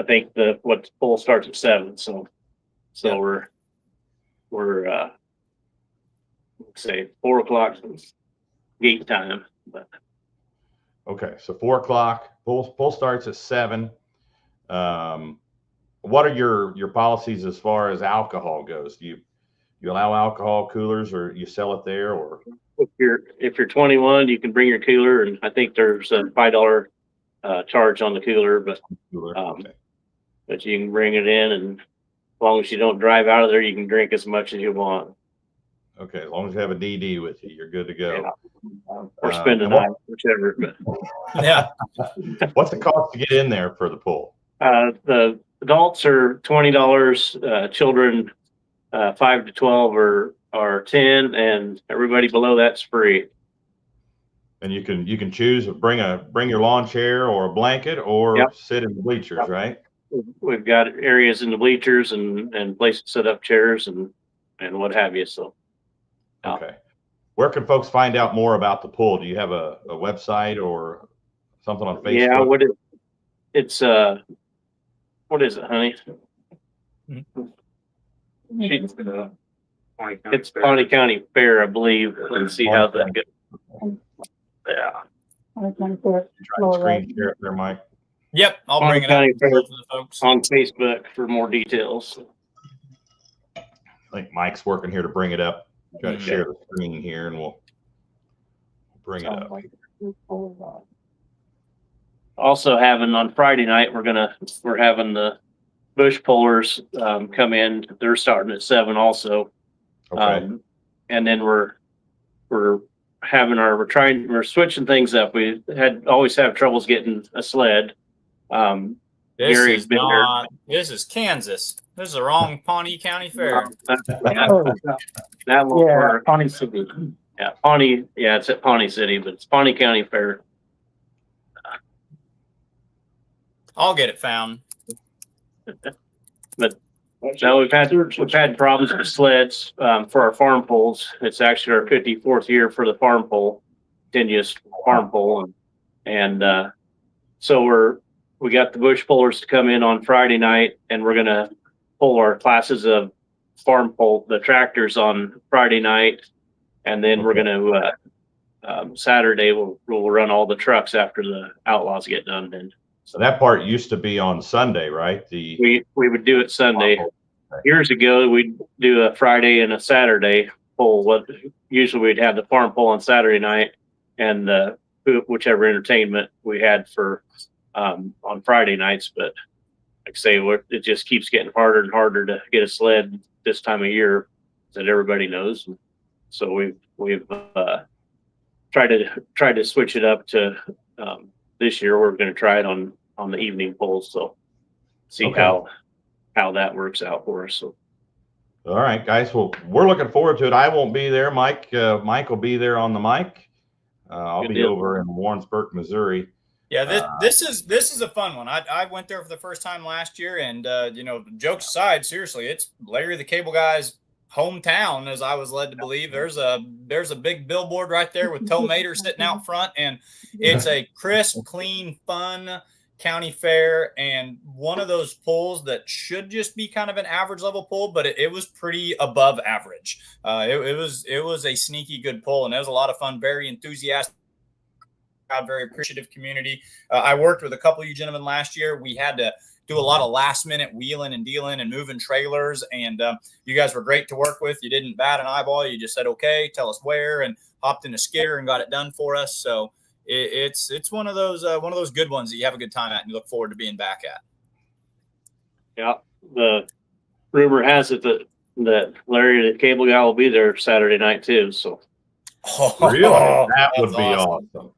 think the pull starts at 7. So we're say 4 o'clock gate time. But Okay, so 4 o'clock. Pool starts at 7. What are your policies as far as alcohol goes? Do you allow alcohol coolers, or you sell it there, or if you're 21, you can bring your cooler, and I think there's a $5 charge on the cooler, but okay. but you can bring it in, and as long as you don't drive out of there, you can drink as much as you want. Okay, as long as you have a DD with you, you're good to go. Yeah. Or spend the night, whichever. But Yeah. What's the cost to get in there for the pool? The adults are $20. Children 5 to 12 are 10, and everybody below that's free. And you can choose bring your lawn chair or a blanket, or sit in the bleachers, right? We've got areas in the bleachers and places to set up chairs and what have you. So. Okay. Where can folks find out more about the pool? Do you have a website or something on Facebook? Yeah, it's what is it, honey? It's Pawnee County Fair, I believe. Let's see how that goes. Yeah. You try to screen share it there, Mike. Yep, I'll bring it up for the folks on Facebook for more details. I think Mike's working here to bring it up. Got to share the screen here, and we'll bring it up. Also, having on Friday night, we're having the bush pullers come in. They're starting at 7 also. Okay. And then we're switching things up. We always have troubles getting a sled. This is Kansas. This is the wrong Pawnee County Fair. That will work. Pawnee City. Yeah, Pawnee. Yeah, it's at Pawnee City, but it's Pawnee County Fair. I'll get it found. But no, we've had problems with sleds for our farm poles. It's actually our 54th year for the farm pole, 10th farm pole, and so we got the bush pullers to come in on Friday night, and we're gonna pull our classes of farm pole, the tractors, on Friday night, and then we're gonna Saturday we'll run all the trucks after the Outlaws get done. And so that part used to be on Sunday, right? We would do it Sunday. Years ago, we'd do a Friday and a Saturday pull. Usually we'd have the farm pull on Saturday night, and whichever entertainment we had for on Friday nights. But like I say, it just keeps getting harder and harder to get a sled this time of year, that everybody knows. So we've tried to switch it up to this year. We're going to try it on the evening pulls. So see how that works out for us. So. All right, guys. Well, we're looking forward to it. I won't be there. Mike will be there on the mic. I'll be over in Warrensburg, Missouri. Yeah, this is a fun one. I went there for the first time last year, and jokes aside, seriously, it's Larry the Cable Guy's hometown, as I was led to believe. There's a big billboard right there with Toe Mater sitting out front, and it's a crisp, clean, fun county fair, and one of those pulls that should just be kind of an average level pull, but it was pretty above average. It was a sneaky good pull, and it was a lot of fun, very enthusiastic, very appreciative community. I worked with a couple of you gentlemen last year. We had to do a lot of last minute wheeling and dealing and moving trailers, and you guys were great to work with. You didn't bat an eyeball. You just said, okay, tell us where, and hopped in a skidder and got it done for us. So it's one of those good ones that you have a good time at and you look forward to being back at. Yeah, the rumor has it that Larry the Cable Guy will be there Saturday night too. So really, that would be awesome.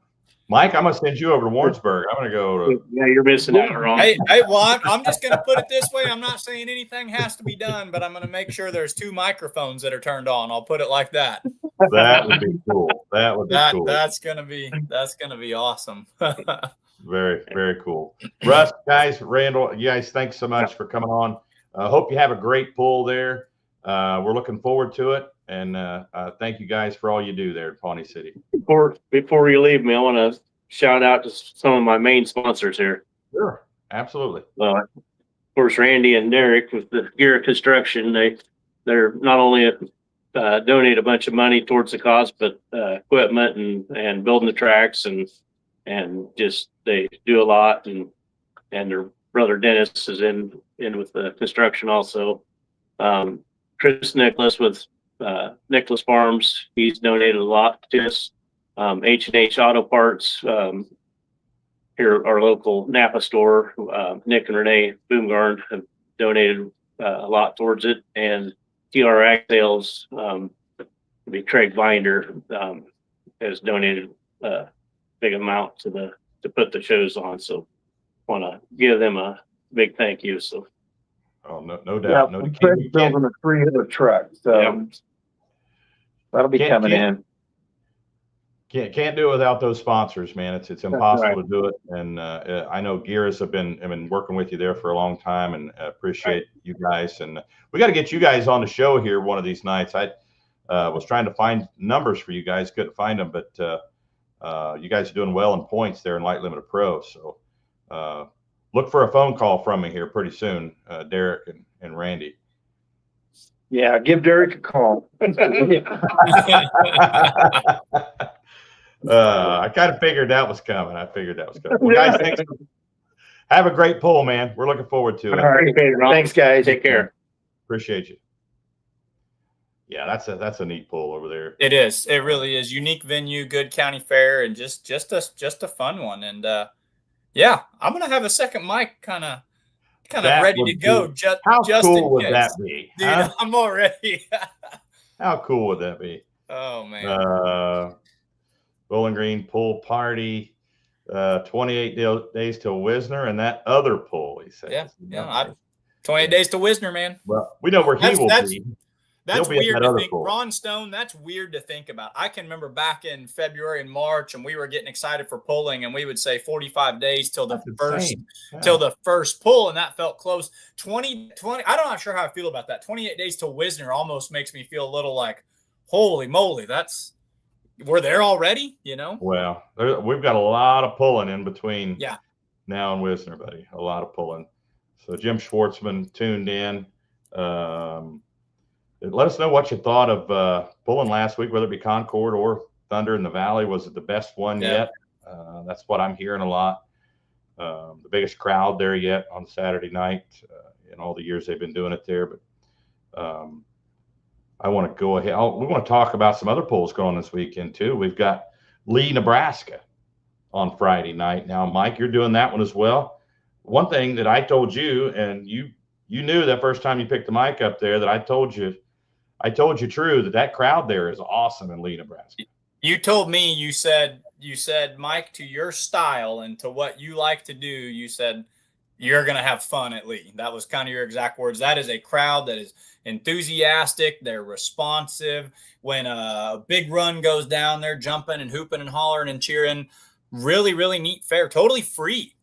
Mike, I'm gonna send you over to Warrensburg. I'm gonna go to. Yeah, you're missing out, Ron. Hey, well, I'm just gonna put it this way. I'm not saying anything has to be done, but I'm gonna make sure there's 2 microphones that are turned on. I'll put it like that. That would be cool. That would be cool. That's gonna be awesome. Very, very cool. Russ, guys, Randall, you guys, thanks so much for coming on. Hope you have a great pull there. We're looking forward to it. And thank you guys for all you do there at Pawnee City. Before you leave me, I want to shout out to some of my main sponsors here. Sure, absolutely. Of course, Randy and Derek with the Gear Construction. They're not only donate a bunch of money towards the cause, but equipment and building the tracks and just they do a lot, and their brother Dennis is in with the construction also. Chris Nicholas with Nicholas Farms, he's donated a lot to us. H&H Auto Parts, here our local Napa store, Nick and Renee Boomgarn have donated a lot towards it, and TR Ag Sales, be Craig Binder, has donated a big amount to put the shows on. So want to give them a big thank you. So, no doubt. No, Craig's building a 3-hitter truck, so that'll be coming in. Can't do it without those sponsors, man. It's impossible to do it. And I know Gears have been working with you there for a long time, and appreciate you guys. And we got to get you guys on the show here one of these nights. I was trying to find numbers for you guys, couldn't find them, but you guys are doing well in points there in Light Limited Pro. So look for a phone call from me here pretty soon, Derek and Randy. Yeah, give Derek a call. I kind of figured that was coming. Well, guys, thanks. Have a great pull, man. We're looking forward to it. All right, thanks, guys. Take care. Appreciate you. Yeah, that's a neat pull over there. It is. It really is. Unique venue, good county fair, and just a fun one. And yeah, I'm gonna have a second mic kind of ready to go. Just cool would that be, dude? Huh? I'm already. How cool would that be? Oh man. Bowling Green pull party, 28 days till Wisner, and that other pull, he says. Yeah. 28 days to Wisner, man. Well, we know where he will be. That's weird to think. Ron Stone, that's weird to think about. I can remember back in February and March, and we were getting excited for pulling, and we would say 45 days till the first pull, and that felt close. 20. I'm not sure how I feel about that. 28 days till Wisner almost makes me feel a little like, holy moly, we're there already, you know? Well, we've got a lot of pulling in between now and Wisner, buddy. A lot of pulling. So Jim Schwartzman tuned in. Let us know what you thought of pulling last week, whether it be Concord or Thunder in the Valley. Was it the best one yet? That's what I'm hearing a lot. The biggest crowd there yet on Saturday night in all the years they've been doing it there. But I want to go ahead. We want to talk about some other pulls going on this weekend too. We've got Leigh, Nebraska on Friday night. Now, Mike, you're doing that one as well. One thing that I told you, and you knew that first time you picked the mic up there, that I told you true, that crowd there is awesome in Leigh, Nebraska. You told me, you said, Mike, to your style and to what you like to do, you said you're going to have fun at Leigh. That was kind of your exact words. That is a crowd that is enthusiastic. They're responsive. When a big run goes down, they're jumping and hooping and hollering and cheering. Really, really neat fair. Totally free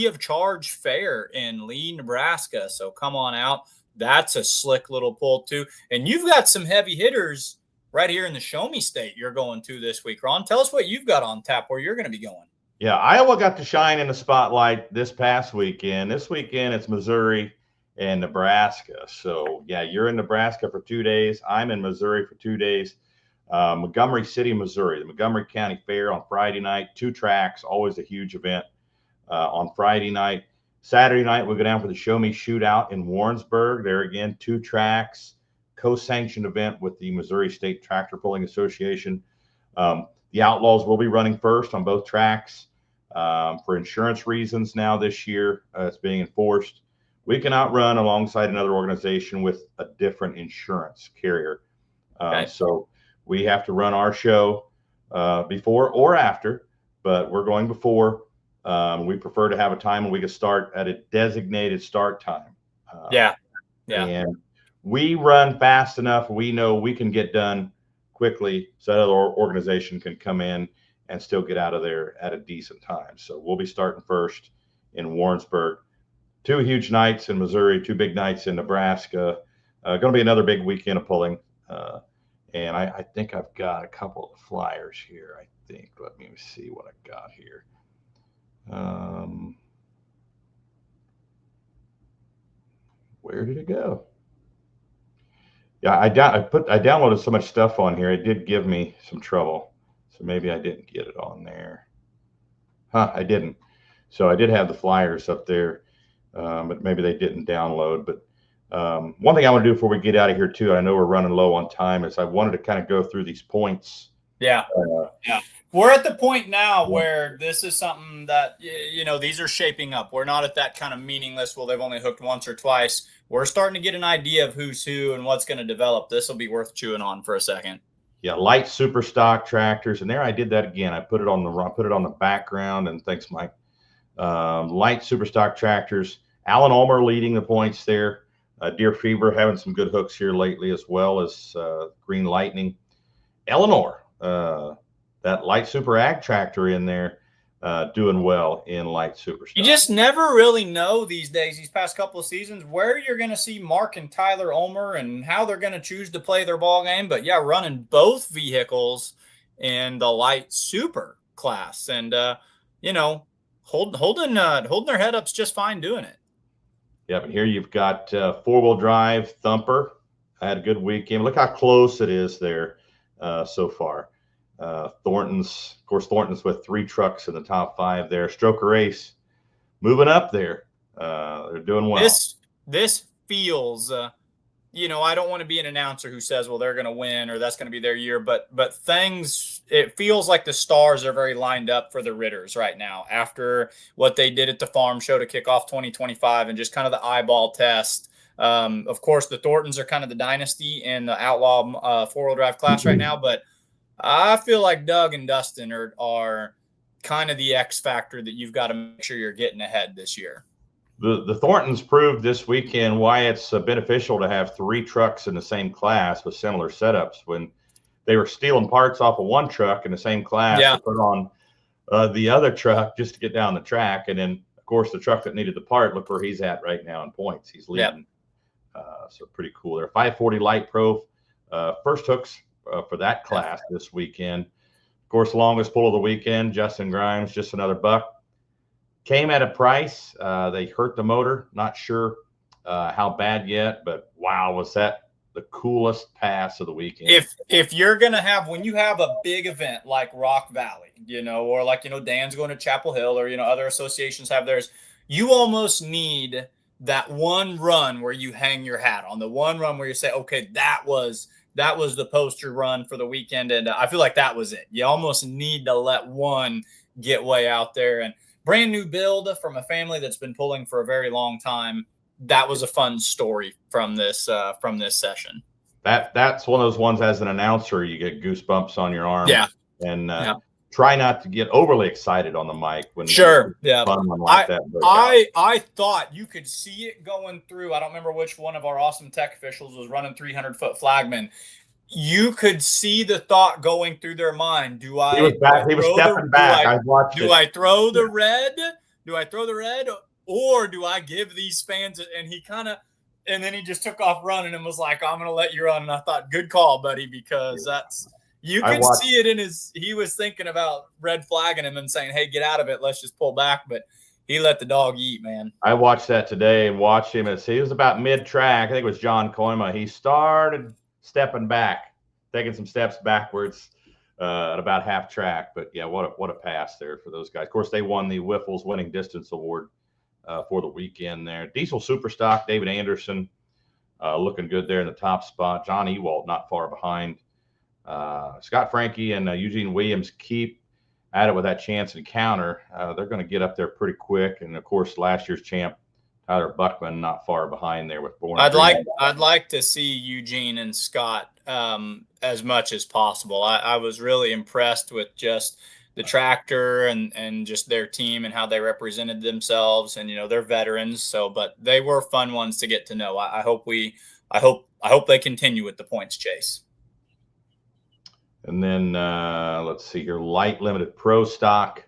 of charge fair in Leigh, Nebraska. So come on out. That's a slick little pull too. And you've got some heavy hitters right here in the Show Me State you're going to this week. Ron, tell us what you've got on tap, where you're going to be going. Yeah, Iowa got to shine in the spotlight this past weekend. This weekend, it's Missouri and Nebraska. So, yeah, you're in Nebraska for 2 days. I'm in Missouri for 2 days. Montgomery City, Missouri, the Montgomery County Fair on Friday night. 2 tracks, always a huge event on Friday night. Saturday night, we'll go down for the Show Me Shootout in Warrensburg. There again, 2 tracks, co-sanctioned event with the Missouri State Tractor Pulling Association. The Outlaws will be running first on both tracks for insurance reasons now this year. It's being enforced. We cannot run alongside another organization with a different insurance carrier. Okay. So we have to run our show before or after, but we're going before. We prefer to have a time when we can start at a designated start time. Yeah. And we run fast enough. We know we can get done quickly so that other organization can come in and still get out of there at a decent time. So we'll be starting first in Warrensburg. 2 huge nights in Missouri, 2 big nights in Nebraska. Going to be another big weekend of pulling. And I think I've got a couple of flyers here. I think. Let me see what I got here. Where did it go? Yeah, I downloaded so much stuff on here. It did give me some trouble. So maybe I didn't get it on there. I didn't. So I did have the flyers up there, but maybe they didn't download. But one thing I want to do before we get out of here too, I know we're running low on time, is I wanted to kind of go through these points. Yeah. We're at the point now where this is something that, these are shaping up. We're not at that kind of meaningless, well, they've only hooked once or twice. We're starting to get an idea of who's who and what's going to develop. This will be worth chewing on for a second. Yeah, light super stock tractors, and there I did that again. I put it on the background, and thanks, Mike. Light super stock tractors. Alan Ulmer leading the points there. Deer Fever having some good hooks here lately, as well as Green Lightning. Eleanor, that light super ag tractor in there, doing well in light super stock. You just never really know these days, these past couple of seasons, where you're going to see Mark and Tyler Ulmer and how they're going to choose to play their ball game. But yeah, running both vehicles in the light super class, and holding their head up's just fine doing it. Yeah, but here you've got four-wheel drive Thumper. I had a good weekend. Look how close it is there so far. Thornton's with 3 trucks in the top 5 there. Stroker Ace moving up there. They're doing well. This feels, I don't want to be an announcer who says, well, they're going to win or that's going to be their year, but it feels like the stars are very lined up for the Ritters right now after what they did at the farm show to kick off 2025 and just kind of the eyeball test. Of course, the Thorntons are kind of the dynasty in the Outlaw 4-wheel drive class right now, but I feel like Doug and Dustin are kind of the X factor that you've got to make sure you're getting ahead this year. The Thorntons proved this weekend why it's beneficial to have 3 trucks in the same class with similar setups. When they were stealing parts off of one truck in the same class to put on the other truck just to get down the track. And then, of course, the truck that needed the part, look where he's at right now in points. He's leading. So pretty cool there. 540 Light Pro, first hooks for that class this weekend. Of course, longest pull of the weekend, Justin Grimes, just another buck. Came at a price. They hurt the motor. Not sure how bad yet, but wow, was that the coolest pass of the weekend. If you're going to have, when you have a big event like Rock Valley, or like, Dan's going to Chapel Hill, or, other associations have theirs, you almost need that one run where you hang your hat on, the one run where you say, okay, that was the poster run for the weekend. And I feel like that was it. You almost need to let one get way out there. And brand new build from a family that's been pulling for a very long time. That was a fun story from this session. That's one of those ones as an announcer, you get goosebumps on your arm. Yeah. And try not to get overly excited on the mic when fun one like that. I thought you could see it going through. I don't remember which one of our awesome tech officials was running 300-foot flagman. You could see the thought going through their mind. He was stepping back. I watched it. Do I throw the red? Or do I give these fans? And then he just took off running and was like, I'm going to let you run. And I thought, good call, buddy, because you could see it he was thinking about red flagging him and saying, hey, get out of it. Let's just pull back. But he let the dog eat, man. I watched that today and watched him as he was about mid-track. I think it was John Koima. He started stepping back, taking some steps backwards at about half track. But yeah, what a pass there for those guys. Of course, they won the Whiffles Winning Distance Award for the weekend there. Diesel Superstock, David Anderson looking good there in the top spot. John Ewald not far behind. Scott Frankie and Eugene Williams keep at it with that chance encounter. They're going to get up there pretty quick. And of course, last year's champ Tyler Buckman not far behind there with Born. I'd like to see Eugene and Scott as much as possible. I was really impressed with just the tractor and just their team and how they represented themselves, and they're veterans. So, but they were fun ones to get to know. I hope they continue with the points chase. And then let's see here, light limited pro stock.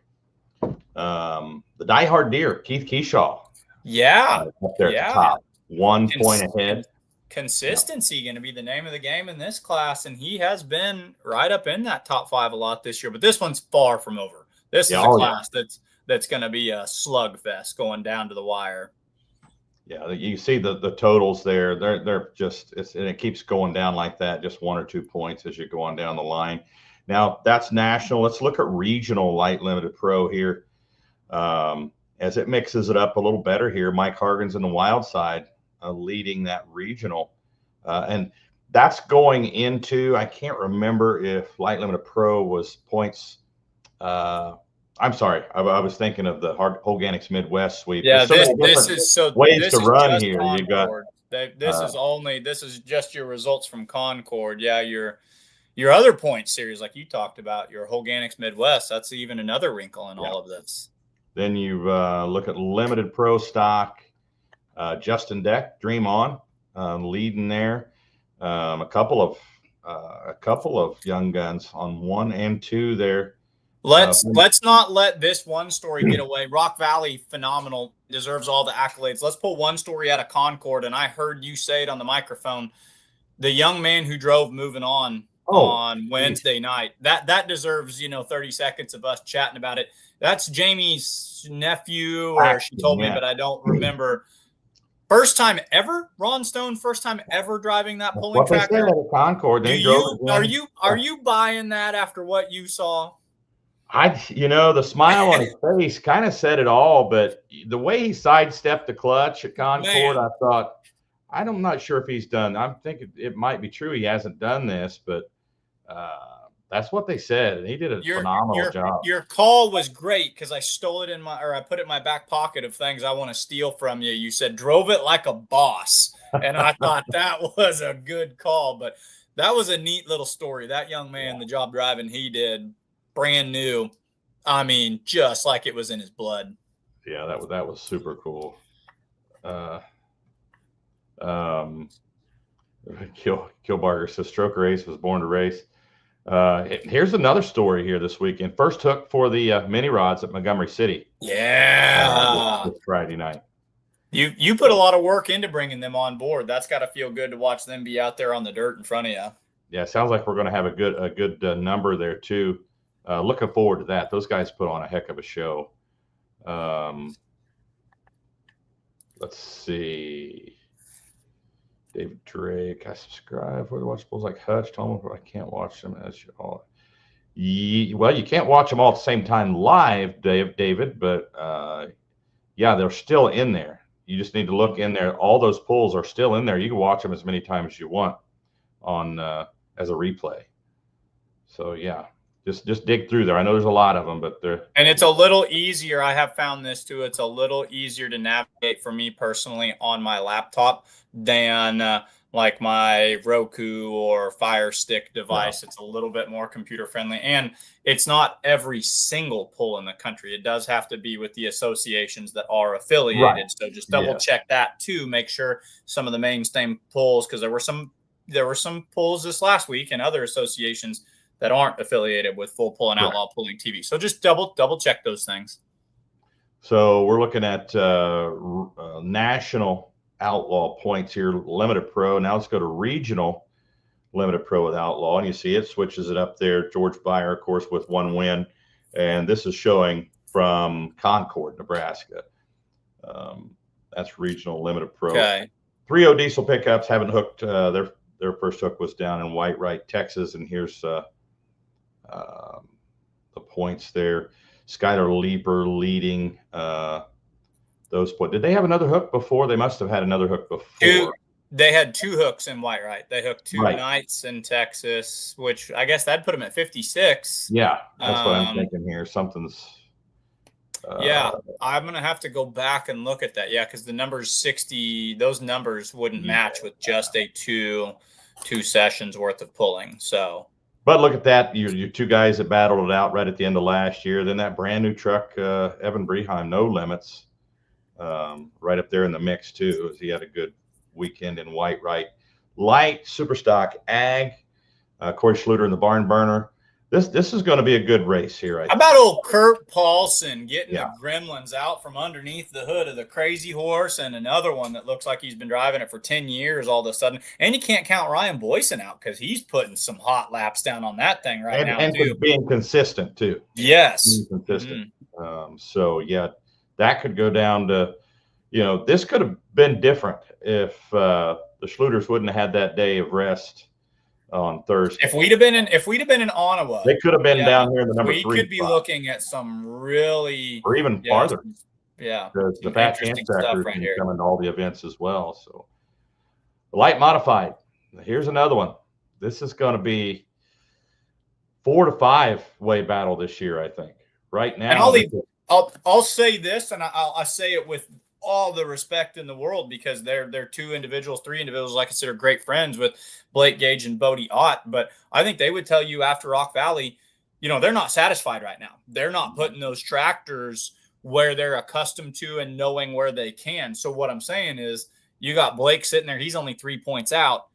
The Die Hard Deer, Keith Keyshaw. Yeah. Up there at the top. 1 point ahead. Consistency going to be the name of the game in this class, and he has been right up in that top 5 a lot this year. But this one's far from over. This is a class that's going to be a slugfest going down to the wire. Yeah, you see the totals there. They're just and it keeps going down like that, just 1 or 2 points as you're going down the line. Now that's national. Let's look at regional light limited pro here. As it mixes it up a little better here, Mike Hargan's in the Wildside leading that regional, and that's going into, I can't remember if light limited pro was points. I'm sorry, I was thinking of the Organics Midwest sweep. Yeah, this is so ways this to is run just here. Concord. You got This is just your results from Concord. Yeah, your other point series, like you talked about, your Organics Midwest. That's even another wrinkle in all of this. Then you look at limited pro stock. Justin Deck, Dream On, leading there. A couple of young guns on 1 and 2 there. Let's not let this one story get away. Rock Valley, phenomenal, deserves all the accolades. Let's pull one story out of Concord, and I heard you say it on the microphone. The young man who drove Moving On Wednesday night, that deserves 30 seconds of us chatting about it. That's Jamie's nephew, or she told me, but I don't remember. First time ever, Ron Stone. First time ever driving that pulling tractor. At Concord. Are you buying that after what you saw? The smile on his face kind of said it all, but the way he sidestepped the clutch at Concord, I thought, I'm not sure if he's done. I'm thinking it might be true he hasn't done this, but that's what they said. He did a phenomenal job. Your call was great because I stole it I put it in my back pocket of things I want to steal from you. You said drove it like a boss, and I thought that was a good call. But that was a neat little story. That young man, the job driving he did, brand new. I mean, just like it was in his blood. Yeah, that was super cool. Kilbarger says Stroker Ace was born to race. Here's another story here this weekend. First hook for the mini rods at Montgomery City. Yeah, this Friday night. You put a lot of work into bringing them on board. That's got to feel good to watch them be out there on the dirt in front of you. Yeah, sounds like we're going to have a good number there too. Looking forward to that. Those guys put on a heck of a show. Let's see. David Drake, I subscribe for the watch bulls like Hutch. Told me I can't watch them as you all. Well, you can't watch them all at the same time live, David, but yeah, they're still in there. You just need to look in there. All those pulls are still in there. You can watch them as many times as you want on as a replay. So yeah, just dig through there. I know there's a lot of them, but and it's a little easier. I have found this too. It's a little easier to navigate for me personally on my laptop than like my Roku or Fire Stick device. Yeah. It's a little bit more computer friendly, and it's not every single pull in the country. It does have to be with the associations that are affiliated. Right. So just double check that too. Make sure some of the mainstream pulls, because there were some pulls this last week and other associations that aren't affiliated with Full Pull and Outlaw Pulling TV. So just double check those things. So we're looking at national Outlaw points here, limited pro. Now let's go to regional limited pro with Outlaw, and you see it switches it up there. George Byer, of course, with 1 win, and this is showing from Concord, Nebraska. That's regional limited pro. Okay. 3.0 diesel pickups haven't hooked. Their first hook was down in Whitewright, Texas, and here's the points there. Skyler Leaper leading those points. Did they have another hook before? They must have had another hook before. They had 2 hooks in Whitewright. They hooked 2 nights in Texas, which I guess that'd put them at 56. Yeah, that's what I'm thinking here. Something's. Yeah, I'm going to have to go back and look at that. Yeah, because the numbers 60, those numbers wouldn't match with just a two sessions worth of pulling. So. But look at that. Your 2 guys that battled it out right at the end of last year. Then that brand new truck, Evan Breheim, No Limits, right up there in the mix too. He had a good weekend in Whitewright. Light, Superstock, Ag, Corey Schluter in the Barn Burner. This is going to be a good race here. How about old Kurt Paulson getting the gremlins out from underneath the hood of the Crazy Horse, and another one that looks like he's been driving it for 10 years all of a sudden. And you can't count Ryan Boyson out because he's putting some hot laps down on that thing now, and too. Being consistent, too. Yes. Being consistent. So, yeah, that could go down to, this could have been different if the Schluters wouldn't have had that day of rest on Thursday. If we'd have been in Ottawa, they could have been down here in the number 3 We could be spot. looking at some really, or even farther. Yeah, because the Fat Chance Tractors right can here. come into all the events as well. So light modified. Here's another one. This is going to be 4 to 5 way battle this year, I think. Right now, and I'll say this, and I'll say it with all the respect in the world, because they're 3 individuals I consider great friends with Blake Gage and Bodie Ott. But I think they would tell you after Rock Valley, they're not satisfied right now. They're not putting those tractors where they're accustomed to and knowing where they can. So what I'm saying is, you got Blake sitting there. He's only 3 points out,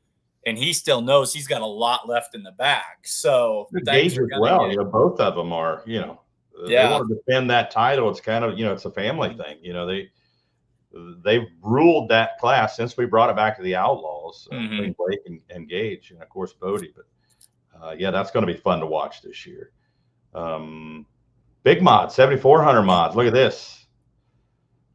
and he still knows he's got a lot left in the bag. So Gage as well. Both of them are, they want to defend that title. It's kind of, it's a family thing. They've ruled that class since we brought it back to the Outlaws, between Blake and Gage, and of course Bodie. But that's going to be fun to watch this year. Big mod, 7,400 mods. Look at this.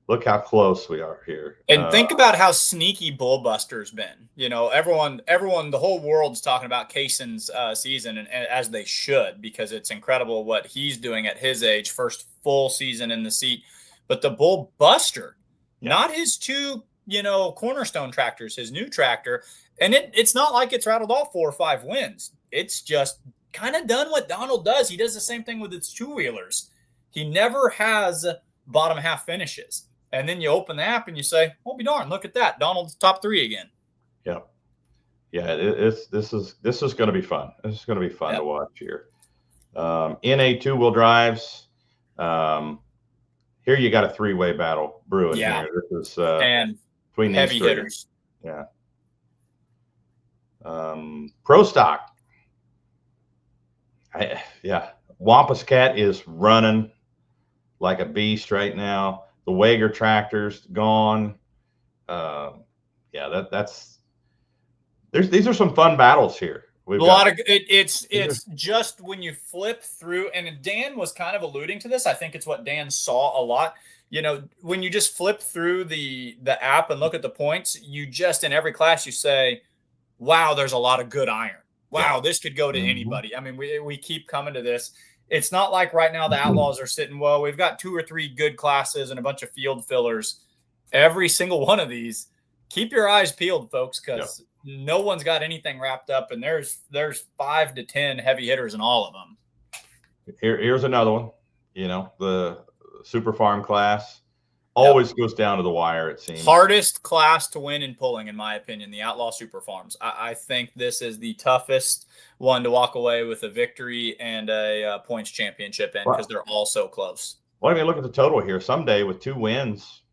Look how close we are here. And think about how sneaky Bullbuster's been. Everyone, the whole world's talking about Kaysen's season, and as they should, because it's incredible what he's doing at his age, first full season in the seat. But the Bullbuster, not his 2, cornerstone tractors, his new tractor, and it's not like it's rattled off 4 or 5 wins. It's just kind of done what Donald does. He does the same thing with its 2-wheelers. He never has bottom half finishes. And then you open the app and you say, "Well, be darned, look at that. Donald's top 3 again." Yeah. This is going to be fun. This is going to be fun to watch here. NA 2-wheel drives. Here you got a 3-way battle brewing here. This is and between heavy hitters. Yeah. Pro stock. Wampus Cat is running like a beast right now. The Wager tractor's gone. These are some fun battles here. It's just when you flip through, and Dan was kind of alluding to this. I think it's what Dan saw a lot. When you just flip through the app and look at the points, you just, in every class, you say, "Wow, there's a lot of good iron. Wow, this could go to anybody." I mean, we keep coming to this. It's not like right now the Outlaws are sitting, well, we've got 2 or 3 good classes and a bunch of field fillers. Every single one of these, keep your eyes peeled, folks, because no one's got anything wrapped up, and there's 5 to 10 heavy hitters in all of them. Here's another one. The Super Farm class always goes down to the wire, it seems. Hardest class to win in pulling, in my opinion, the Outlaw Super Farms. I think this is the toughest one to walk away with a victory and a points championship in, because they're all so close. Well, I mean, look at the total here. Someday with 2 wins,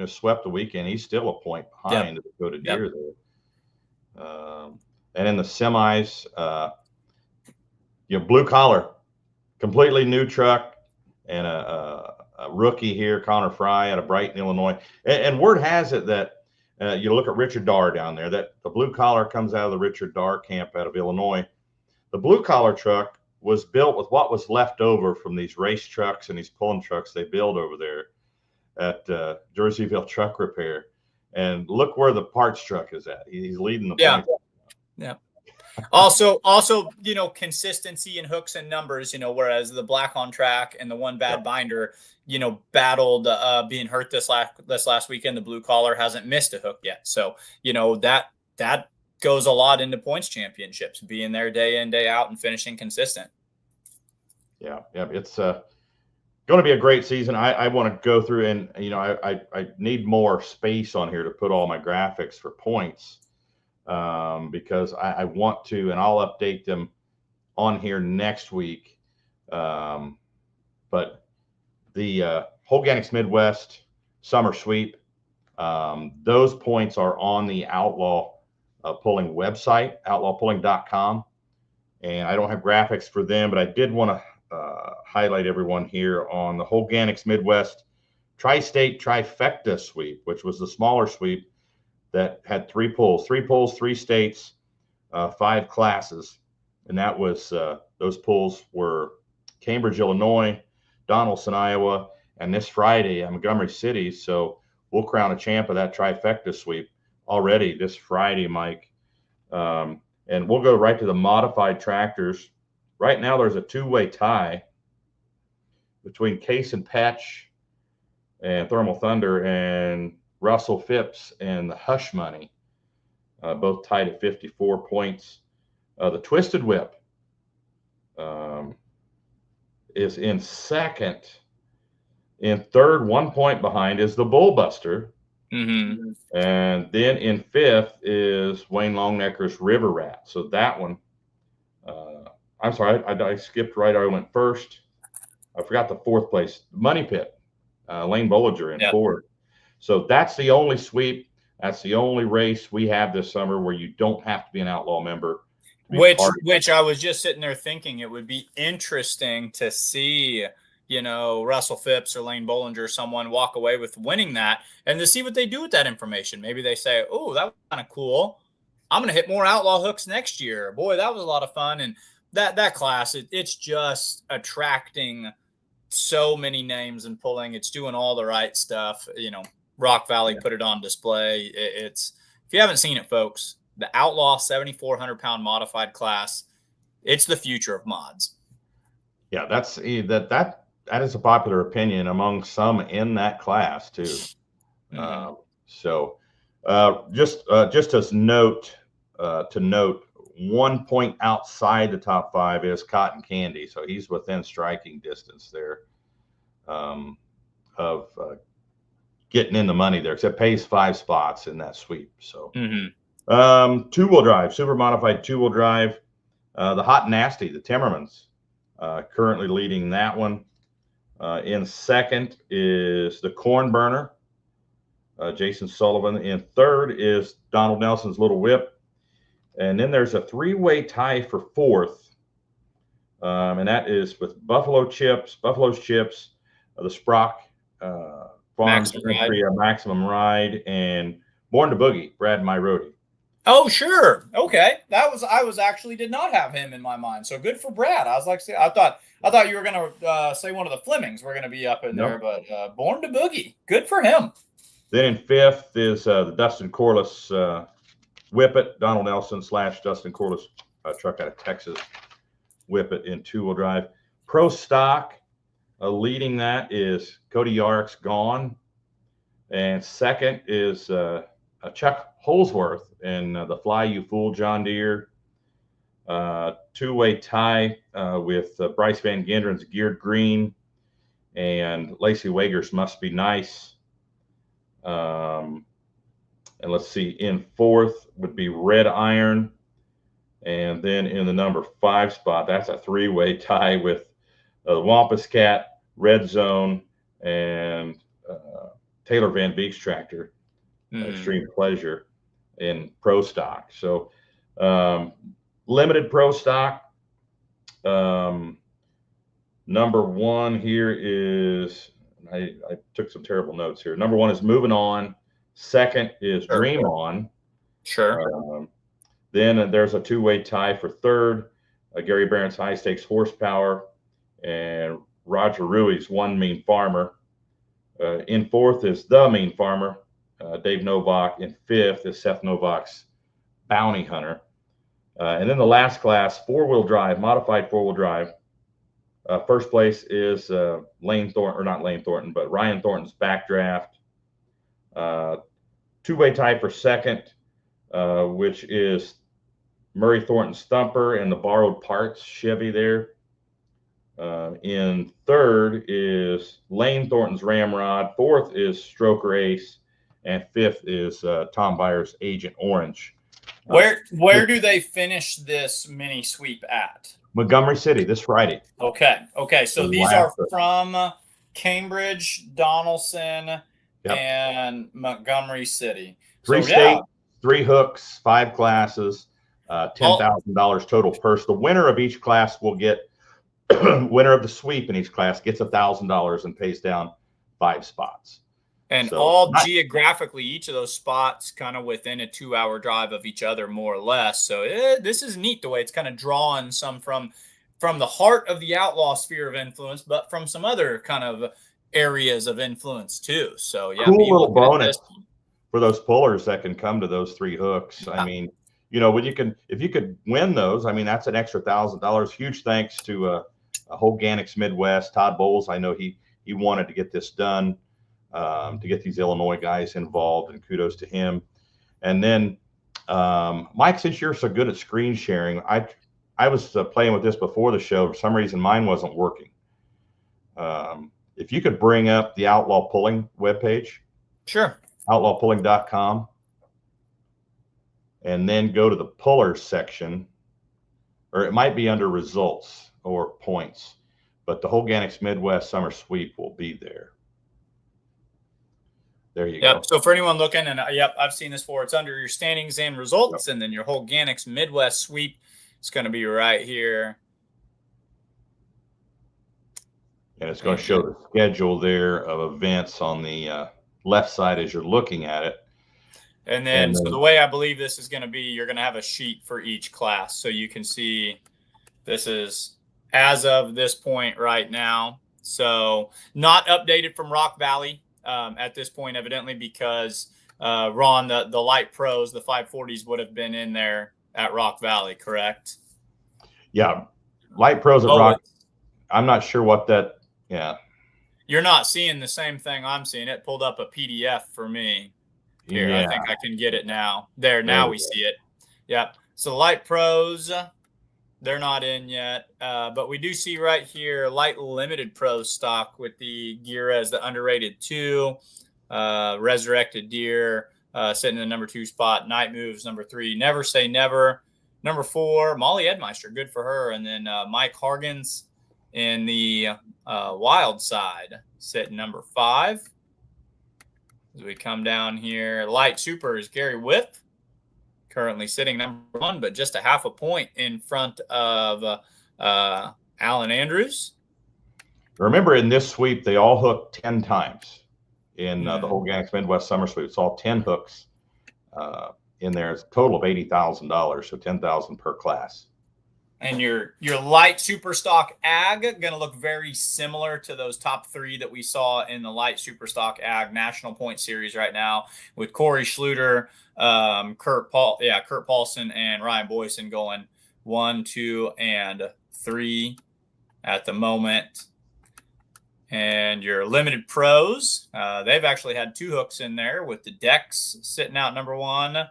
swept the weekend, he's still a point behind the Dakota Deer there. And in the semis, blue collar, completely new truck, and a rookie here, Connor Fry out of Brighton, Illinois. And word has it that you look at Richard Darr down there, that the blue collar comes out of the Richard Darr camp out of Illinois. The blue collar truck was built with what was left over from these race trucks and these pulling trucks they build over there at Jerseyville Truck Repair. And look where the parts truck is at. He's leading the points. Yeah. Also, consistency in hooks and numbers, whereas the Black on Track and the One Bad Binder, battled being hurt this last weekend. The blue collar hasn't missed a hook yet. So, that goes a lot into points championships, being there day in, day out and finishing consistent. Yeah. It's going to be a great season. I want to go through and, I need more space on here to put all my graphics for points. Because I want to, and I'll update them on here next week. But the Organics Midwest Summer Sweep, those points are on the Outlaw Pulling website, outlawpulling.com. And I don't have graphics for them, but I did want to highlight everyone here on the Organics Midwest Tri-State Trifecta Sweep, which was the smaller sweep that had 3 pulls, 3 states, 5 classes. And that was, those pulls were Cambridge, Illinois, Donaldson, Iowa, and this Friday, Montgomery City. So we'll crown a champ of that trifecta sweep already this Friday, Mike. And we'll go right to the modified tractors. Right now, there's a two-way tie between Case and Patch and Thermal Thunder and Russell Phipps and the Hush Money, both tied at 54 points. The Twisted Whip is in second. In third, 1 point behind, is the Bullbuster. Mm-hmm. And then in fifth is Wayne Longnecker's River Rat. So that one, I'm sorry, I skipped right. I went first. I forgot the fourth place. Money Pit, Lane Bollinger in fourth. So that's the only sweep. That's the only race we have this summer where you don't have to be an Outlaw member. Which I was just sitting there thinking it would be interesting to see, Russell Phipps or Lane Bollinger, someone walk away with winning that, and to see what they do with that information. Maybe they say, oh, that was kind of cool. I'm going to hit more Outlaw hooks next year. Boy, that was a lot of fun. And that class, it's just attracting so many names and pulling. It's doing all the right stuff. Rock Valley put it on display. It's, if you haven't seen it, folks, the Outlaw 7,400-pound modified class, it's the future of mods. Yeah, that is a popular opinion among some in that class too. Mm-hmm. Just as note, 1 point outside the top five is Cotton Candy, so he's within striking distance there of getting in the money there, because it pays 5 spots in that sweep. So two-wheel drive, super modified two-wheel drive, the Hot and Nasty, the Timmermans, currently leading that one. In second is the Corn Burner, Jason Sullivan. In third is Donald Nelson's Little Whip. And then there's a three-way tie for fourth, and that is with Buffalo's Chips, the Sprock Farms Maximum Ride, and Born to Boogie, Brad Myrodi. Oh, sure. Okay. I did not have him in my mind. So good for Brad. I was like, I thought you were going to say one of the Flemings were going to be up in there, but Born to Boogie, good for him. Then in fifth is the Dustin Corliss Whippet, Donald Nelson / Dustin Corliss truck out of Texas Whippet in two-wheel drive. Pro Stock, leading that is Cody Yarrick's Gone. And second is Chuck Holsworth in the Fly You Fool John Deere. Two-way tie with Bryce Van Gendren's Geared Green and Lacey Wager's Must Be Nice. And let's see, in fourth would be Red Iron. And then in the number 5 spot, that's a three-way tie with Wampus Cat, Red Zone, and Taylor Van Beek's tractor, Extreme Pleasure, in Pro Stock. So limited Pro Stock. Number 1 here is, I took some terrible notes here. Number 1 is Moving On. Second is Dream On. Sure. Then there's a two-way tie for third, Gary Barron's High Stakes Horsepower, and Roger Rui's One Mean Farmer. In fourth is The Mean Farmer, Dave Novak. In fifth is Seth Novak's Bounty Hunter. And then the last class, four-wheel drive, modified four-wheel drive. First place is Ryan Thornton's Backdraft. Two-way tie for second, which is Murray Thornton's Thumper and the Borrowed Parts Chevy there. In third is Lane Thornton's Ramrod. Fourth is Stroker Ace. And fifth is Tom Byers' Agent Orange. Where do they finish this mini sweep at? Montgomery City this Friday. Okay. So these are from Cambridge, Donaldson, and Montgomery City. Three states, 3 hooks, 5 classes, $10,000 total purse. The winner of each class will get winner of the sweep in each class gets $1,000 and pays down 5 spots. And geographically, each of those spots kind of within a 2-hour drive of each other, more or less. So this is neat the way it's kind of drawing some from the heart of the Outlaw sphere of influence, but from some other kind of areas of influence too. So yeah, cool be little looking at bonus this. for those pullers that can come to those 3 hooks. I mean, when if you could win those, I mean, that's an extra $1,000. Huge thanks to Hoganix Midwest, Todd Bowles. I know he wanted to get this done, to get these Illinois guys involved, and kudos to him. And then, Mike, since you're so good at screen sharing, I was playing with this before the show. For some reason, mine wasn't working. If you could bring up the Outlaw Pulling webpage. Sure. outlawpulling.com, and then go to the pullers section, or it might be under results or points, but the Hoganix Midwest Summer Sweep will be there. There you go. So for anyone looking, and I've seen this before, it's under your standings and results, and then your Hoganix Midwest Sweep is going to be right here. And it's going to show the schedule there of events on the left side as you're looking at it. And then, so the way I believe this is going to be, you're going to have a sheet for each class. So you can see this is as of this point right now. So not updated from Rock Valley at this point, evidently, because Ron, the light pros, the 540s would have been in there at Rock Valley, correct? Yeah. Light pros at Rock. I'm not sure what that, You're not seeing the same thing I'm seeing. It pulled up a PDF for me. Here, I think I can get it now. Now we see it. Yep. So light pros, they're not in yet. But we do see right here light limited pro stock with the gear as the underrated 2, resurrected deer sitting in the number 2 spot. Night moves number 3. Never say never. Number 4, Molly Edmeister, good for her. And then Mike Hargens in the Wildside sitting number 5. As we come down here, light super is Gary Whip, currently sitting number 1, but just a half a point in front of Alan Andrews. Remember, in this sweep, they all hooked 10 times in the Hoganix Midwest Summer Sweep. It's all 10 hooks in there. It's a total of $80,000, so $10,000 per class. And your light super stock ag going to look very similar to those top 3 that we saw in the light super stock ag national point series right now, with Corey Schluter, Kurt Paulson, and Ryan Boyson going 1, 2, and 3 at the moment. And your limited pros, they've actually had 2 hooks in there, with the Dex sitting out number 1. The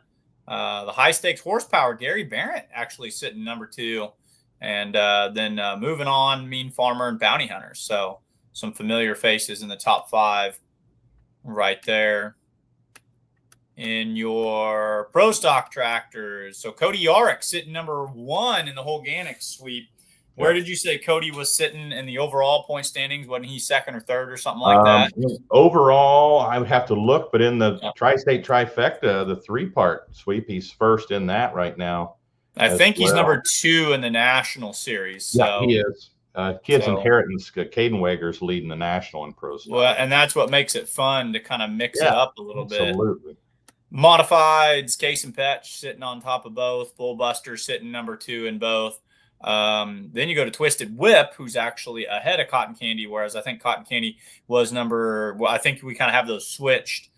high stakes horsepower, Gary Barrett actually sitting number 2. And then moving on, Mean Farmer and Bounty Hunters. So some familiar faces in the top 5 right there. In your pro stock tractors, so Cody Yarick sitting number 1 in the Hoganix sweep. Where did you say Cody was sitting in the overall point standings? Wasn't he 2nd or 3rd or something like that? Overall, I would have to look, but in the Tri-State Trifecta, the 3-part sweep, he's 1st in that right now. I think he's number 2 in the national series. So. Yeah, he is. Kids Inheritance, Caden Wager's leading the national in pros. Well, and that's what makes it fun to kind of mix it up a little bit. Absolutely. Modifieds, Case and Petch sitting on top of both. Bullbuster sitting number 2 in both. Then you go to Twisted Whip, who's actually ahead of Cotton Candy, whereas I think Cotton Candy was I think we kind of have those switched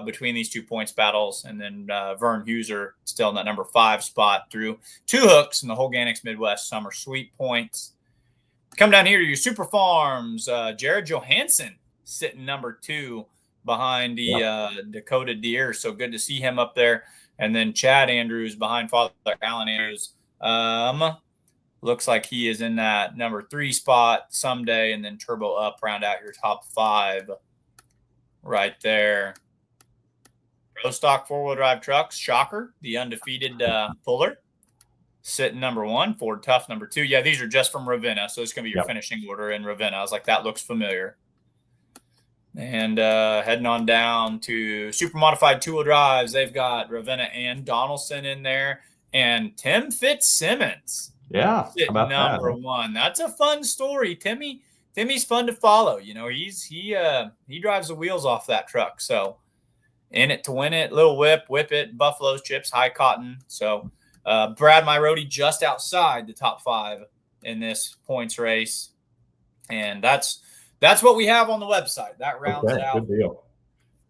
between these 2 points battles. And then Vern Huser still in that number 5 spot through 2 hooks in the Hoganix Midwest Summer Sweep points. Come down here to your Super Farms. Jared Johansson sitting number 2 behind the Dakota Deer. So good to see him up there. And then Chad Andrews behind Father Alan Andrews. Looks like he is in that number 3 spot someday. And then Turbo Up round out your top 5 right there. Pro stock 4-wheel drive trucks, Shocker, the undefeated puller, sitting number 1. Ford Tough number 2. Yeah, these are just from Ravenna, so it's going to be your finishing order in Ravenna. I was like, that looks familiar. And heading on down to super modified 2-wheel drives, they've got Ravenna and Donaldson in there, and Tim Fitzsimmons. Yeah, sitting number 1. That's a fun story. Timmy's fun to follow. You know, he drives the wheels off that truck. So in it to win it, little whip it, Buffalo's chips, high cotton. So Brad Myrodi just outside the top 5 in this points race. And that's that's what we have on the website. That rounds it out good deal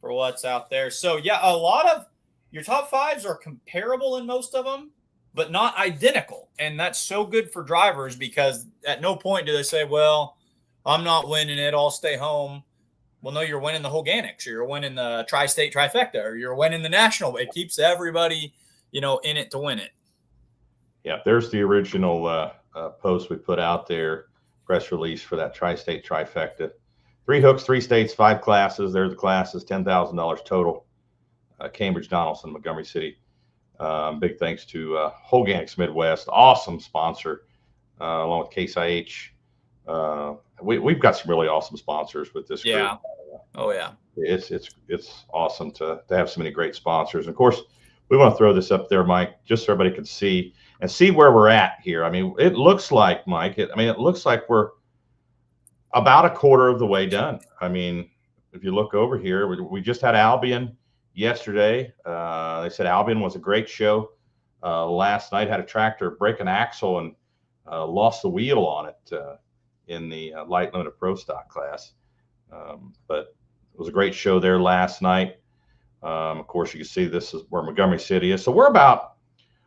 for what's out there. So yeah, a lot of your top fives are comparable in most of them, but not identical. And that's so good for drivers because at no point do they say, well, I'm not winning it, I'll stay home. Well, no, you're winning the whole Ganix, or you're winning the tri-state trifecta, or you're winning the national. It keeps everybody, in it to win it. Yeah, there's the original post we put out there, press release for that tri-state trifecta. 3 hooks, 3 states, 5 classes. There's the classes, $10,000 total. Cambridge, Donaldson, Montgomery City. Big thanks to Whole Ganix Midwest, awesome sponsor, along with Case IH. We've got some really awesome sponsors with this group. Yeah. Oh yeah. It's awesome to have so many great sponsors. And of course, we want to throw this up there, Mike, just so everybody can see where we're at here. I mean, it looks like, Mike, it looks like we're about a quarter of the way done. I mean, if you look over here, we just had Albion yesterday. They said Albion was a great show. Last night had a tractor break an axle and lost the wheel on it in the light limited pro stock class. But it was a great show there last night. Of course, you can see this is where Montgomery City is. So we're about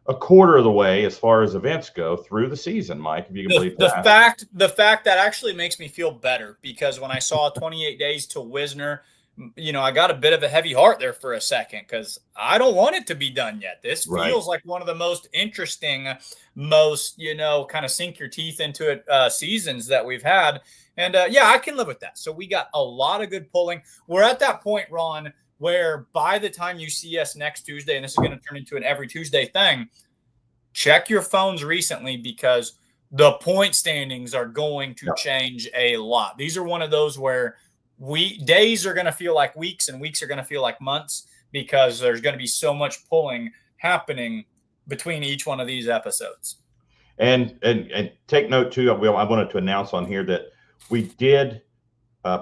a quarter of the way as far as events go through the season, Mike, if you can believe that. The fact that actually makes me feel better, because when I saw 28 days to Wisner, I got a bit of a heavy heart there for a second, because I don't want it to be done yet. This feels like one of the most interesting, most, kind of sink your teeth into it seasons that we've had. And yeah, I can live with that. So we got a lot of good pulling. We're at that point, Ron, where by the time you see us next Tuesday, and this is going to turn into an every Tuesday thing, check your phones recently, because the point standings are going to change a lot. These are one of those where days are going to feel like weeks and weeks are going to feel like months, because there's going to be so much pulling happening between each one of these episodes. And take note too, I wanted to announce on here that we did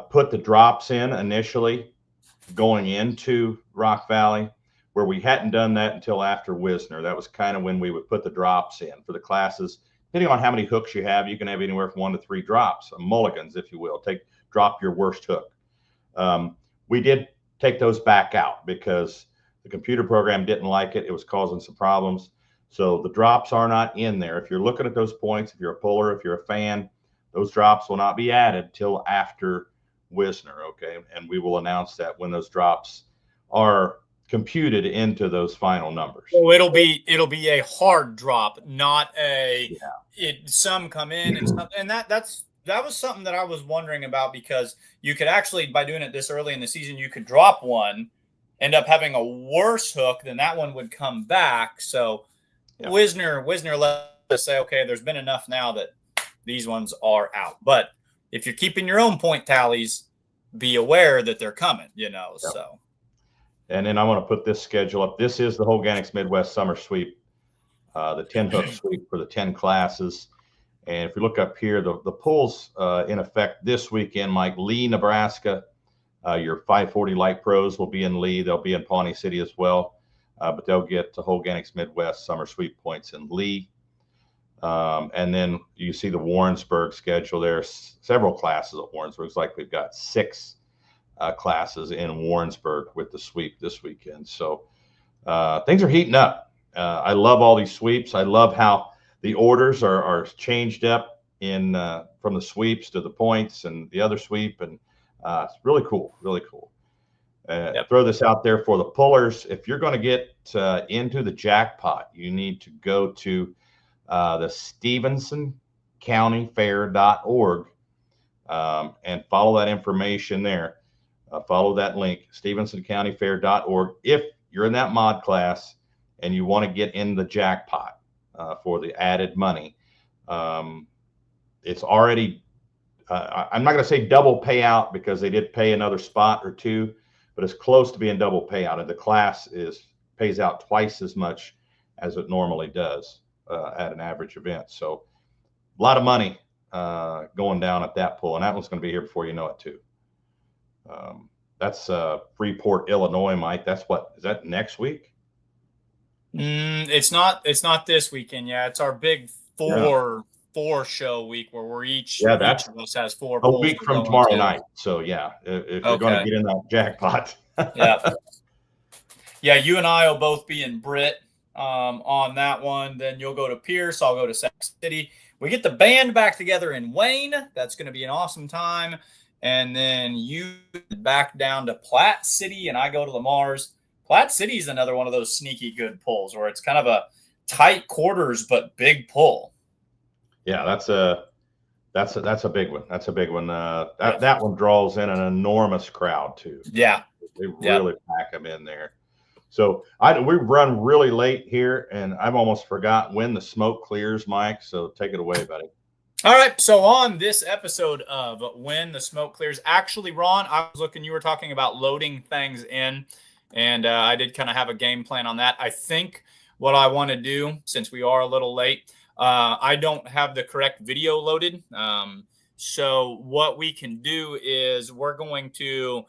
put the drops in initially going into Rock Valley, where we hadn't done that until after Wisner. That was kind of when we would put the drops in for the classes. Depending on how many hooks you have, you can have anywhere from 1 to 3 drops, mulligans, if you will. Drop your worst hook. We did take those back out because the computer program didn't like it. It was causing some problems. So the drops are not in there. If you're looking at those points, if you're a puller, if you're a fan, those drops will not be added till after Wisner, okay? And we will announce that when those drops are computed into those final numbers. So it'll be a hard drop, not some come in and stuff. And that was something that I was wondering about, because you could actually, by doing it this early in the season, you could drop one, end up having a worse hook, then that one would come back. So Wisner let us say, okay, there's been enough now that these ones are out. But if you're keeping your own point tallies, be aware that they're coming, so. And then I want to put this schedule up. This is the Whole Ganix Midwest Summer Sweep, the 10 hook sweep for the 10 classes. And if you look up here, the pulls in effect this weekend, Mike, Leigh, Nebraska, your 540 light pros will be in Leigh. They'll be in Pawnee City as well, but they'll get the Whole Ganix Midwest Summer Sweep points in Leigh. And then you see the Warrensburg schedule. There's several classes at Warrensburg. It's like we've got 6 classes in Warrensburg with the sweep this weekend. So things are heating up. I love all these sweeps. I love how the orders are changed up in from the sweeps to the points and the other sweep. And it's really cool, really cool. Throw this out there for the pullers. If you're going to get into the jackpot, you need to go to the StevensonCountyFair.org and follow that information there. Follow that link, StevensonCountyFair.org. If you're in that mod class and you want to get in the jackpot for the added money, it's already, I'm not going to say double payout, because they did pay another spot or 2, but it's close to being double payout. And the class pays out twice as much as it normally does at an average event. So a lot of money going down at that pull, and that one's going to be here before you know it too. That's Freeport, Illinois, Mike. Is that next week? It's not this weekend. Yeah, it's our big 4 4-show week where we're each Yeah, each that's of us has 4 a pulls week we're from going tomorrow to. night. So yeah, if you're going to Okay. get in that jackpot. Yeah. Yeah, you and I will both be in Britt on that one. Then you'll go to Pierce. I'll go to Sac City. We get the band back together in Wayne. That's going to be an awesome time. And then you back down to Platte City, and I go to Lamar's. Platte City is another one of those sneaky good pulls where it's kind of a tight quarters but big pull. Yeah, that's a big one. That's a big one. That one draws in an enormous crowd too. Yeah, they really pack them in there. So we run really late here, and I've almost forgot when the smoke clears, Mike. So take it away, buddy. All right. So on this episode of When the Smoke Clears, actually, Ron, I was looking, you were talking about loading things in, and I did kind of have a game plan on that. I think what I want to do, since we are a little late, I don't have the correct video loaded. So what we can do is we're going to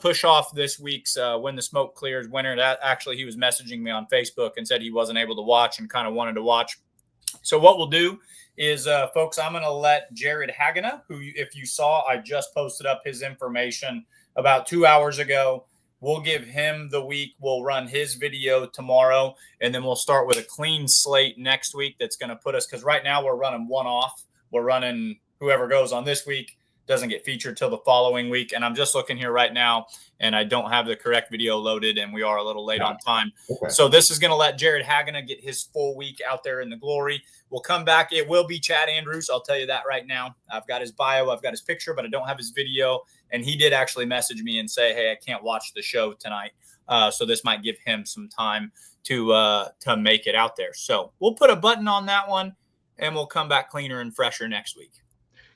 push off this week's When the Smoke Clears winner. That actually, he was messaging me on Facebook and said he wasn't able to watch and kind of wanted to watch. So what we'll do is, folks, I'm going to let Jared Hagana, who, if you saw, I just posted up his information about 2 hours ago. We'll give him the week. We'll run his video tomorrow, and then we'll start with a clean slate next week. That's going to put us, because right now we're running one off. We're running whoever goes on this week doesn't get featured till the following week. And I'm just looking here right now, and I don't have the correct video loaded, and we are a little late on time. Okay. So this is going to let Jared Hagana get his full week out there in the glory. We'll come back. It will be Chad Andrews. I'll tell you that right now. I've got his bio. I've got his picture, but I don't have his video. And he did actually message me and say, hey, I can't watch the show tonight. So this might give him some time to make it out there. So we'll put a button on that one, and we'll come back cleaner and fresher next week.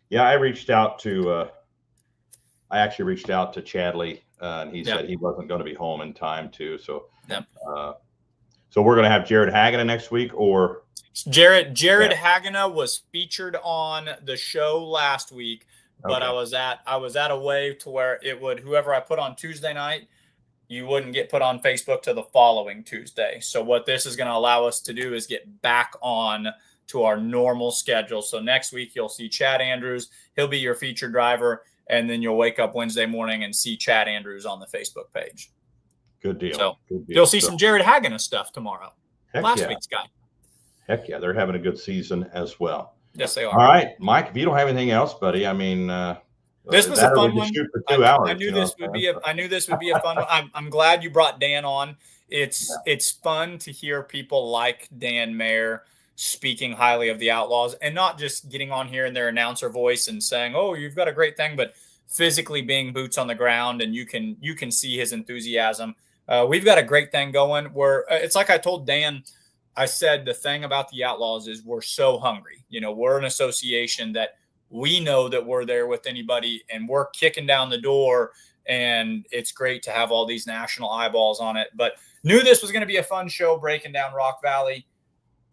Yeah, I actually reached out to Chadley, and he said he wasn't going to be home in time too. So, so we're going to have Jared Hagana next week, or Jared Hagana was featured on the show last week, but I was at a way to where it would, whoever I put on Tuesday night, you wouldn't get put on Facebook to the following Tuesday. So what this is going to allow us to do is get back on to our normal schedule. So next week you'll see Chad Andrews. He'll be your featured driver, and then you'll wake up Wednesday morning and see Chad Andrews on the Facebook page. Good deal. So good deal. You'll see some Jared Hagana stuff tomorrow. Last week's guy. Heck yeah, they're having a good season as well. Yes, they are. All right, Mike, if you don't have anything else, buddy, I mean, this was a fun one. Shoot for 2 hours, I knew this would be a fun one. I'm glad you brought Dan on. It's fun to hear people like Dan Mayer speaking highly of the Outlaws, and not just getting on here in their announcer voice and saying, oh, you've got a great thing, but physically being boots on the ground, and you can see his enthusiasm. We've got a great thing going where it's like I told Dan, I said the thing about the Outlaws is we're so hungry. You know, we're an association that we know that we're there with anybody, and we're kicking down the door, and it's great to have all these national eyeballs on it. But knew this was going to be a fun show breaking down Rock Valley.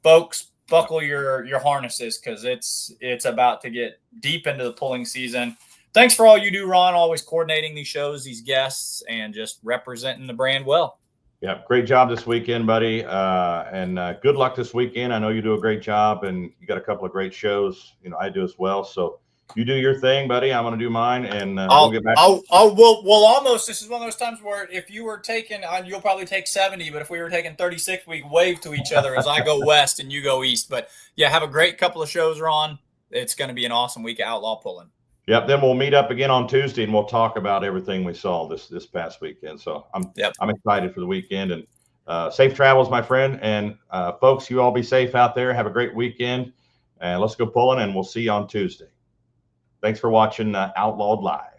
Folks, buckle your harnesses, because it's about to get deep into the pulling season. Thanks for all you do, Ron, always coordinating these shows, these guests, and just representing the brand well. Yeah, great job this weekend, buddy. And good luck this weekend. I know you do a great job, and you got a couple of great shows. You know, I do as well. So you do your thing, buddy. I'm going to do mine, and we'll get back. We'll almost. This is one of those times where if you were taking, you'll probably take 70, but if we were taking 36, we wave to each other as I go west and you go east. But yeah, have a great couple of shows, Ron. It's going to be an awesome week of outlaw pulling. Yep. Then we'll meet up again on Tuesday, and we'll talk about everything we saw this past weekend. So I'm excited for the weekend, and safe travels, my friend. And folks, you all be safe out there. Have a great weekend, and let's go pulling. And we'll see you on Tuesday. Thanks for watching Outlawed Live.